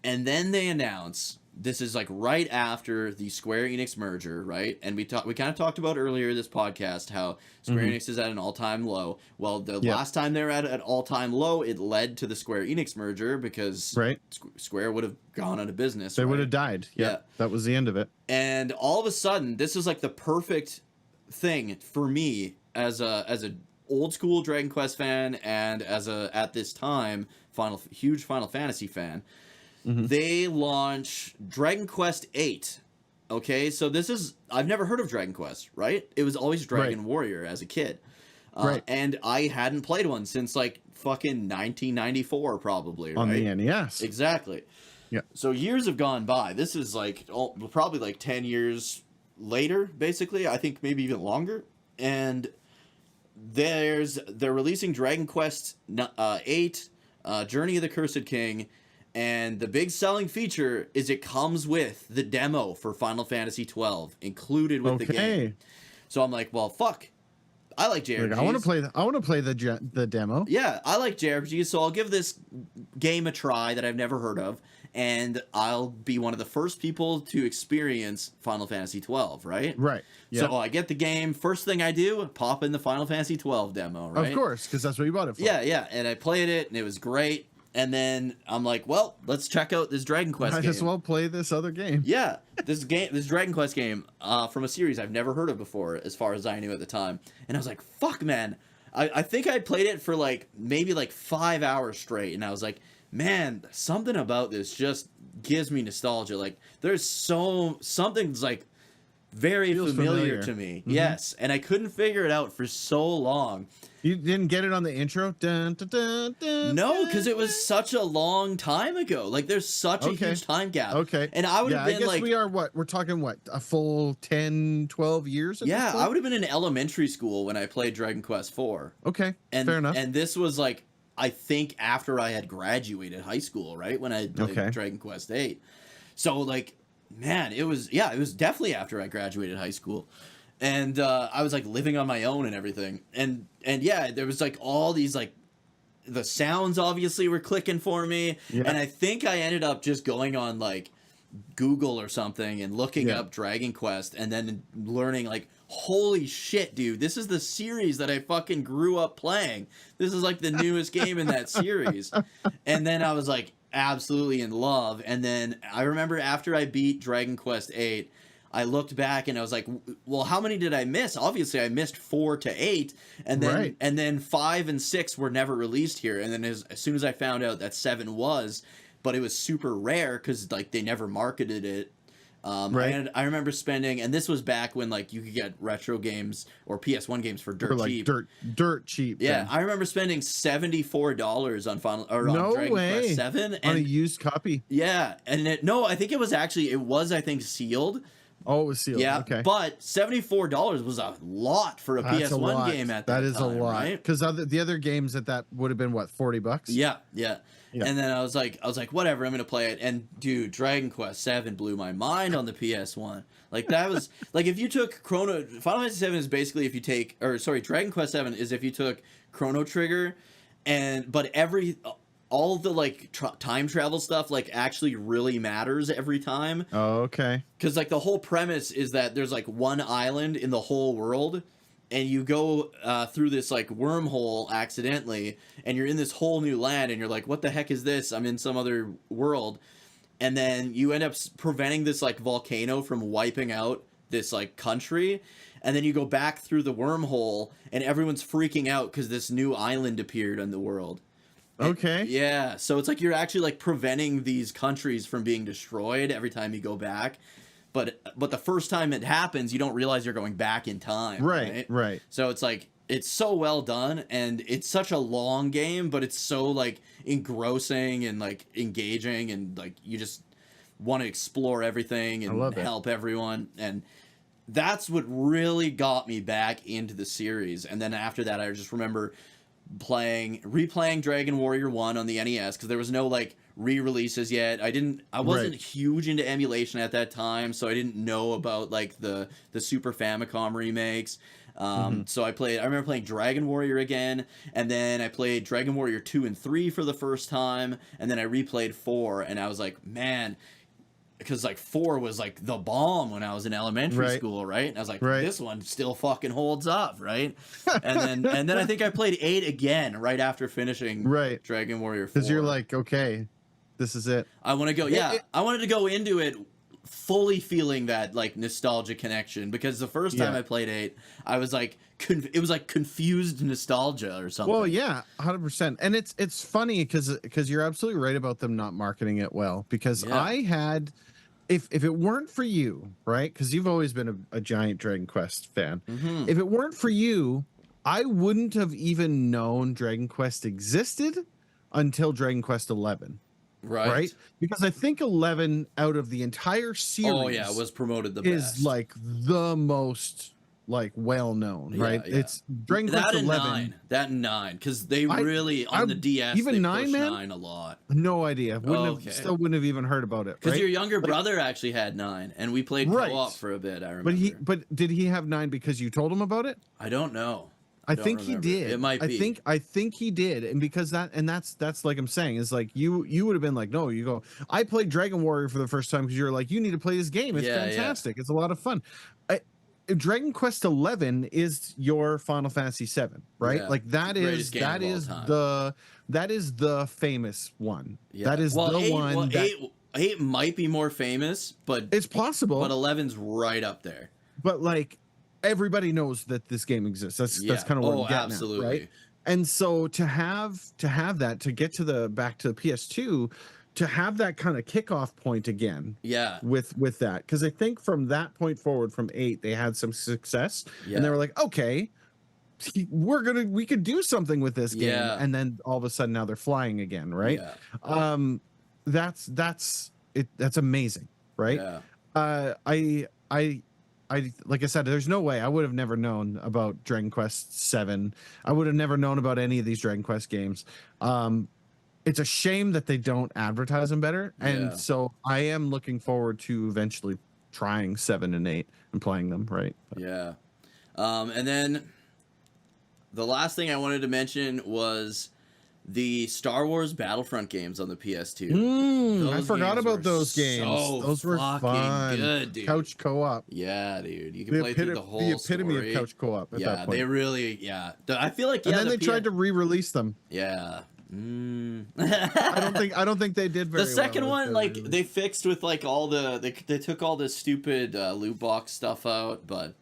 And then they announce... This is like right after the Square Enix merger, right? And we kind of talked about earlier in this podcast how Square Enix is at an all-time low. Well, the last time they were at an all-time low, it led to the Square Enix merger because Square would have gone out of business. They would have died. Yeah, that was the end of it. And all of a sudden, this is like the perfect thing for me as a old school Dragon Quest fan and as at this time huge Final Fantasy fan. They launch Dragon Quest 8. Okay, so I've never heard of Dragon Quest, right? It was always Dragon Warrior as a kid. And I hadn't played one since like fucking 1994 probably, right? On the NES. Exactly. Yeah. So years have gone by. This is like probably like 10 years later, basically. I think maybe even longer. And they're releasing Dragon Quest 8, Journey of the Cursed King. And the big selling feature is it comes with the demo for Final Fantasy 12 included with the game. So I'm like, well, fuck. I like JRPGs. Like, I want to play the demo. Yeah, I like JRPGs, so I'll give this game a try that I've never heard of, and I'll be one of the first people to experience Final Fantasy 12, right? Right. Yeah. So I get the game. First thing I do, pop in the Final Fantasy 12 demo, right? Of course, because that's what you bought it for. Yeah, yeah. And I played it, and it was great. And then I'm like, well, let's check out this Dragon Quest game. Might as well play this other game. Yeah, this Dragon Quest game from a series I've never heard of before, as far as I knew at the time. And I was like, fuck, man. I think I played it for like maybe like 5 hours straight, and I was like, man, something about this just gives me nostalgia. Like, there's something's like very familiar to me. Mm-hmm. Yes, and I couldn't figure it out for so long. You didn't get it on the intro? Dun, dun, dun, dun, no, because it was such a long time ago. Like, there's such a huge time gap. Okay. And I would have been like... we're talking what? A full 10, 12 years? Yeah, I would have been in elementary school when I played Dragon Quest IV. Okay, fair enough. And this was like, I think after I had graduated high school, right? When I played Dragon Quest VIII. So, like, man, it was definitely after I graduated high school. And I was like living on my own and everything. And yeah, there was like all these like the sounds obviously were clicking for me. Yeah. And I think I ended up just going on like Google or something and looking up Dragon Quest and then learning like, holy shit, dude, this is the series that I fucking grew up playing. This is like the newest game in that series. And then I was like absolutely in love. And then I remember after I beat Dragon Quest VIII, I looked back and I was like, well, how many did I miss? Obviously, I missed 4 to 8, and then 5 and 6 were never released here. And then as soon as I found out that 7 was, but it was super rare because like they never marketed it. And I remember spending, and this was back when like you could get retro games or PS1 games for dirt cheap. Dirt cheap. Yeah, I remember spending $74 on Dragon Quest 7 on a used copy. Yeah, and I think it was sealed. Oh, it was sealed. Yeah, okay. But $74 was a lot for a PS1 game at that time. That is a lot, right? Because the other games that would have been what, $40? Yeah. And then I was like, whatever, I'm gonna play it. And dude, Dragon Quest 7 blew my mind on the PS1. Like that was like if you took Final Fantasy 7 is basically Dragon Quest 7 is if you took Chrono Trigger, but all the like time travel stuff like actually really matters every time. Oh, okay. Because like the whole premise is that there's like one island in the whole world, and you go through this like wormhole accidentally, and you're in this whole new land, and you're like, what the heck is this? I'm in some other world. And then you end up preventing this like volcano from wiping out this like country. And then you go back through the wormhole, and everyone's freaking out because this new island appeared in the world. Okay. Yeah, so it's like you're actually like preventing these countries from being destroyed every time you go back. But the first time it happens, you don't realize you're going back in time. Right. So it's like it's so well done, and it's such a long game, but it's so like engrossing and like engaging, and like you just want to explore everything and help everyone. And that's what really got me back into the series. And then after that, I just remember replaying Dragon Warrior 1 on the NES because there was no like re-releases yet. I wasn't huge into emulation at that time, so I didn't know about like the Super Famicom remakes. So I remember playing Dragon Warrior again, and then I played Dragon Warrior 2 and 3 for the first time, and then I replayed 4, and I was like, man, because like 4 was like the bomb when I was in elementary school, right? And I was like, this one still fucking holds up, right? And then I think I played 8 again right after finishing Dragon Warrior 4. Because you're like, okay, this is it. I want to go, I wanted to go into it fully feeling that like nostalgia connection, because the first time I played 8, I was like, it was like confused nostalgia or something. Well, yeah, 100%. And it's funny because you're absolutely right about them not marketing it well. Because I had, if it weren't for you, right? Because you've always been a giant Dragon Quest fan. If it weren't for you, I wouldn't have even known Dragon Quest existed until Dragon Quest 11. Right? Because I think 11 out of the entire series was promoted the best. Is like the most like well known, right? It's Dragon Quest 11. That and 9, because they really on the DS even they 9, man? 9 a lot. No idea. Still wouldn't have even heard about it. Because your younger brother actually had 9, and we played co-op for a bit. I remember. But did he have 9 because you told him about it? I don't know. I think he did. It might be. I think he did, and because that's like I'm saying is like you would have been like, no, you go. I played Dragon Warrior for the first time because you're like, you need to play this game. It's fantastic. It's a lot of fun. Dragon Quest 11 is your Final Fantasy 7, right? Yeah. Like that is the famous one. Yeah. That is the one. Well, that, 8 might be more famous, but it's possible. But 11's right up there. But like everybody knows that this game exists. That's kind of what I'm getting absolutely. At, right? And so to have that, to get to the back to the PS2, to have that kind of kickoff point again, with that, because I think from that point forward, from 8, they had some success, and they were like, okay, we could do something with this game, and then all of a sudden now they're flying again, right? That's amazing, right? I like I said, there's no way I would have never known about Dragon Quest 7. I would have never known about any of these Dragon Quest games. It's a shame that they don't advertise them better. And so I am looking forward to eventually trying 7 and 8 and playing them, right? But. Yeah. And then the last thing I wanted to mention was the Star Wars Battlefront games on the PS2. I forgot about those games. Those were fun. Good, dude. Couch co-op. Yeah, dude. You can play through the whole epitome story. of couch co-op at that point. They really, I feel like, and then they tried to re-release them. Yeah. I don't think they did very well. The second one, like, they fixed with, like, all the... They took all the stupid loot box stuff out, but...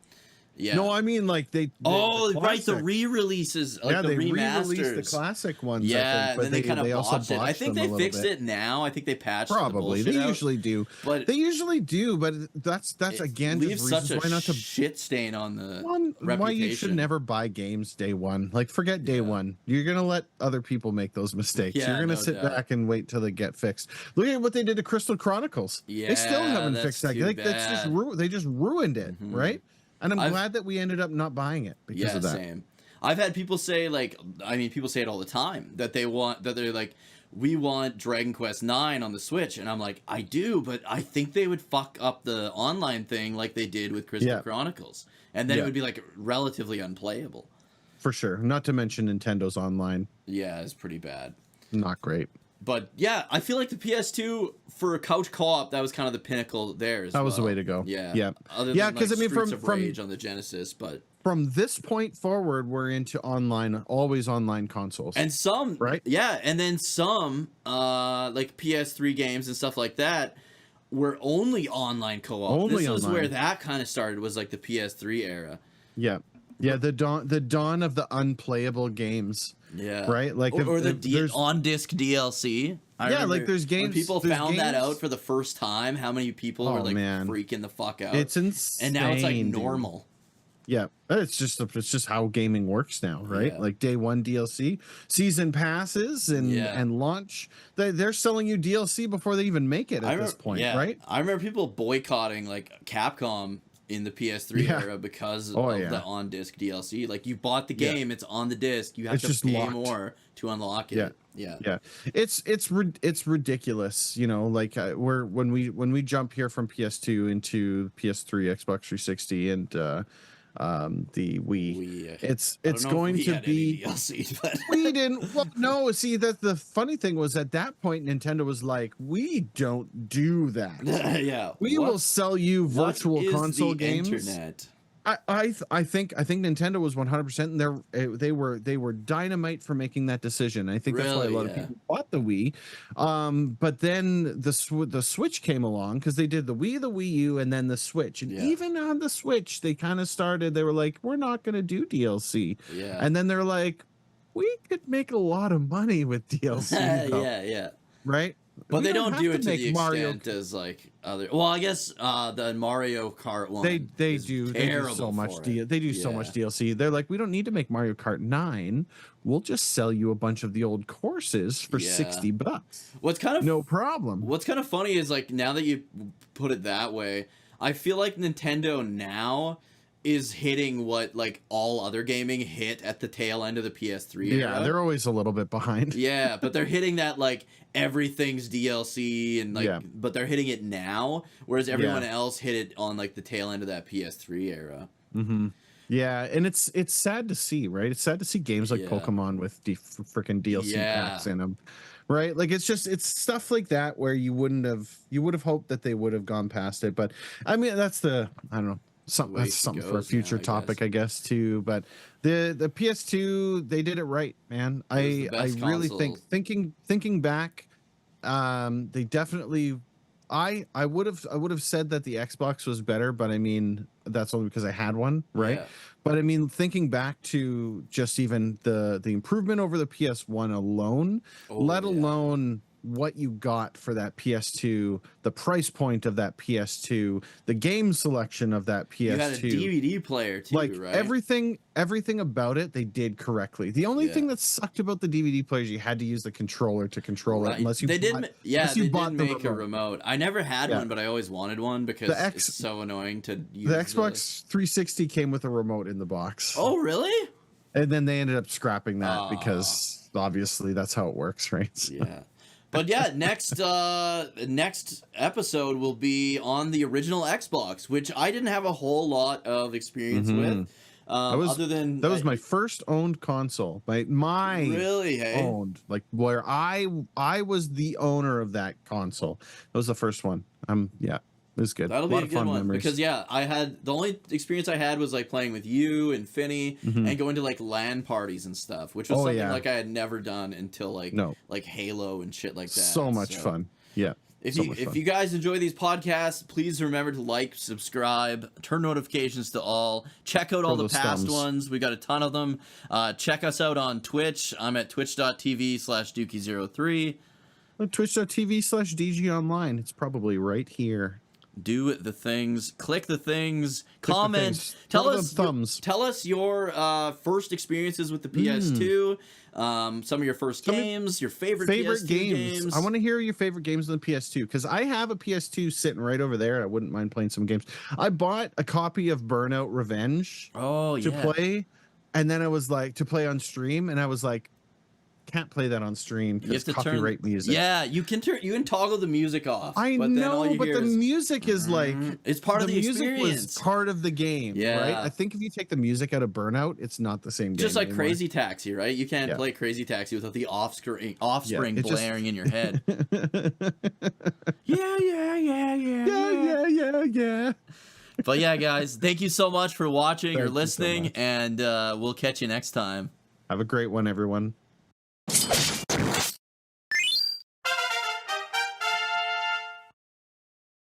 Yeah. No, I mean like the right, the re-releases, like the remasters. Re-released the classic ones. Yeah, I think, but and then they kind of botched it. I think they fixed it now. I think they patched probably. The they usually do, but that's again leaves just such why not to shit stain on the reputation. Why you should never buy games day one. Like forget day one. You're gonna let other people make those mistakes. You're gonna sit back and wait till they get fixed. Look at what they did to Crystal Chronicles. Yeah, they still haven't fixed that. Like, they just ruined it, right? And I'm glad that we ended up not buying it because of that. Same. I've had people say, like, I mean, people say it all the time, that they're like, we want Dragon Quest 9 on the Switch. And I'm like, I do, but I think they would fuck up the online thing like they did with Crystal Chronicles. And then it would be, like, relatively unplayable. For sure. Not to mention Nintendo's online. Yeah, it's pretty bad. Not great. But yeah, I feel like the PS2 for a couch co-op, that was kind of the pinnacle there as well. That was the way to go. Yeah. Other than, because like, I mean, Streets of Rage on the Genesis, but from this point forward, we're into always online consoles. And some, right? Yeah, and then some, like PS3 games and stuff like that, were only online co-op. This was where that kind of started. Was like the PS3 era. Yeah. Yeah, the dawn of the unplayable games. Yeah. Right? Like or the on-disc DLC. Like there's games. When people found that out for the first time, how many people were like freaking the fuck out. It's insane. And now it's like normal. Yeah. It's just how gaming works now, right? Yeah. Like day one DLC, season passes and launch. They're selling you DLC before they even make it at this point, right? I remember people boycotting like Capcom in the PS3 era because of the on-disc DLC. Like, you bought the game, it's on the disc, you have to pay more to unlock it. Yeah. It's ridiculous, you know, like when we jump here from PS2 into PS3, Xbox 360 and the Wii. It's going to be DLC, but we didn't. Well, no. See, that the funny thing was at that point, Nintendo was like, "We don't do that. We will sell you virtual console games." Internet? I think Nintendo was 100%, and they were dynamite for making that decision. I think that's why a lot of people bought the Wii. But then the Switch came along because they did the Wii, the Wii U, and then the Switch. And even on the Switch, they kind of started. They were like, "We're not going to do DLC." And then they're like, "We could make a lot of money with DLC." Right. But they don't do it to the extent as like other. Well, I guess the Mario Kart one. They do so much DLC. They're like, we don't need to make Mario Kart 9. We'll just sell you a bunch of the old courses for $60. What's kind of no problem. What's kind of funny is like now that you put it that way, I feel like Nintendo now is hitting what like all other gaming hit at the tail end of the PS3 era. Yeah, they're always a little bit behind. Yeah, but they're hitting that like everything's DLC and like but they're hitting it now, whereas everyone else hit it on like the tail end of that PS3 era. Yeah, and it's sad to see, right? It's sad to see games like Pokemon with freaking DLC packs in them, right? Like it's stuff like that where you would have hoped that they would have gone past it, but I mean that's I don't know, that's something for a future topic, I guess too. But the PS2, they did it right, man. I really think thinking back, they definitely. I would have said that the Xbox was better, but I mean that's only because I had one, right? Yeah. But I mean, thinking back to just even the improvement over the PS1 alone, let alone what you got for that PS2, the price point of that PS2, the game selection of that PS2. You had a DVD player too, like, right? Everything about it they did correctly. The only thing that sucked about the DVD players, you had to use the controller to control it, unless you bought a remote. I never had one, but I always wanted one because it's so annoying to use. The Xbox 360 came with a remote in the box. Oh, really? And then they ended up scrapping that because obviously that's how it works, right? So. Yeah. But yeah, next episode will be on the original Xbox, which I didn't have a whole lot of experience with. That was my first owned console. My really owned, like where I was the owner of that console. That was the first one. It was good. That'll be a good one memories. Because I had the only experience I had was like playing with you and Finney and going to like LAN parties and stuff, which was something like I had never done until like Halo and shit like that. So much fun. Yeah. If you guys enjoy these podcasts, please remember to like, subscribe, turn notifications to all. Check out all the past ones. We got a ton of them. Check us out on Twitch. I'm at twitch.tv/Dukey03. Twitch.tv/DG Online. It's probably right here. Do the things, click the things, comment, tell us your first experiences with the PS2, some of your first games, your favorite PS2 games. I want to hear your favorite games on the PS2 because I have a PS2 sitting right over there. I wouldn't mind playing some games. I bought a copy of Burnout Revenge to play, and then I was like to play on stream, and I was like, can't play that on stream because copyright music. Yeah, you can toggle the music off. I know, but the music is like it's part of the experience. Music was part of the game, right? I think if you take the music out of Burnout, it's not the same game. Just like Crazy Taxi, right? You can't play Crazy Taxi without the offspring blaring in your head. Yeah. But yeah, guys, thank you so much for watching or listening, and we'll catch you next time. Have a great one, everyone.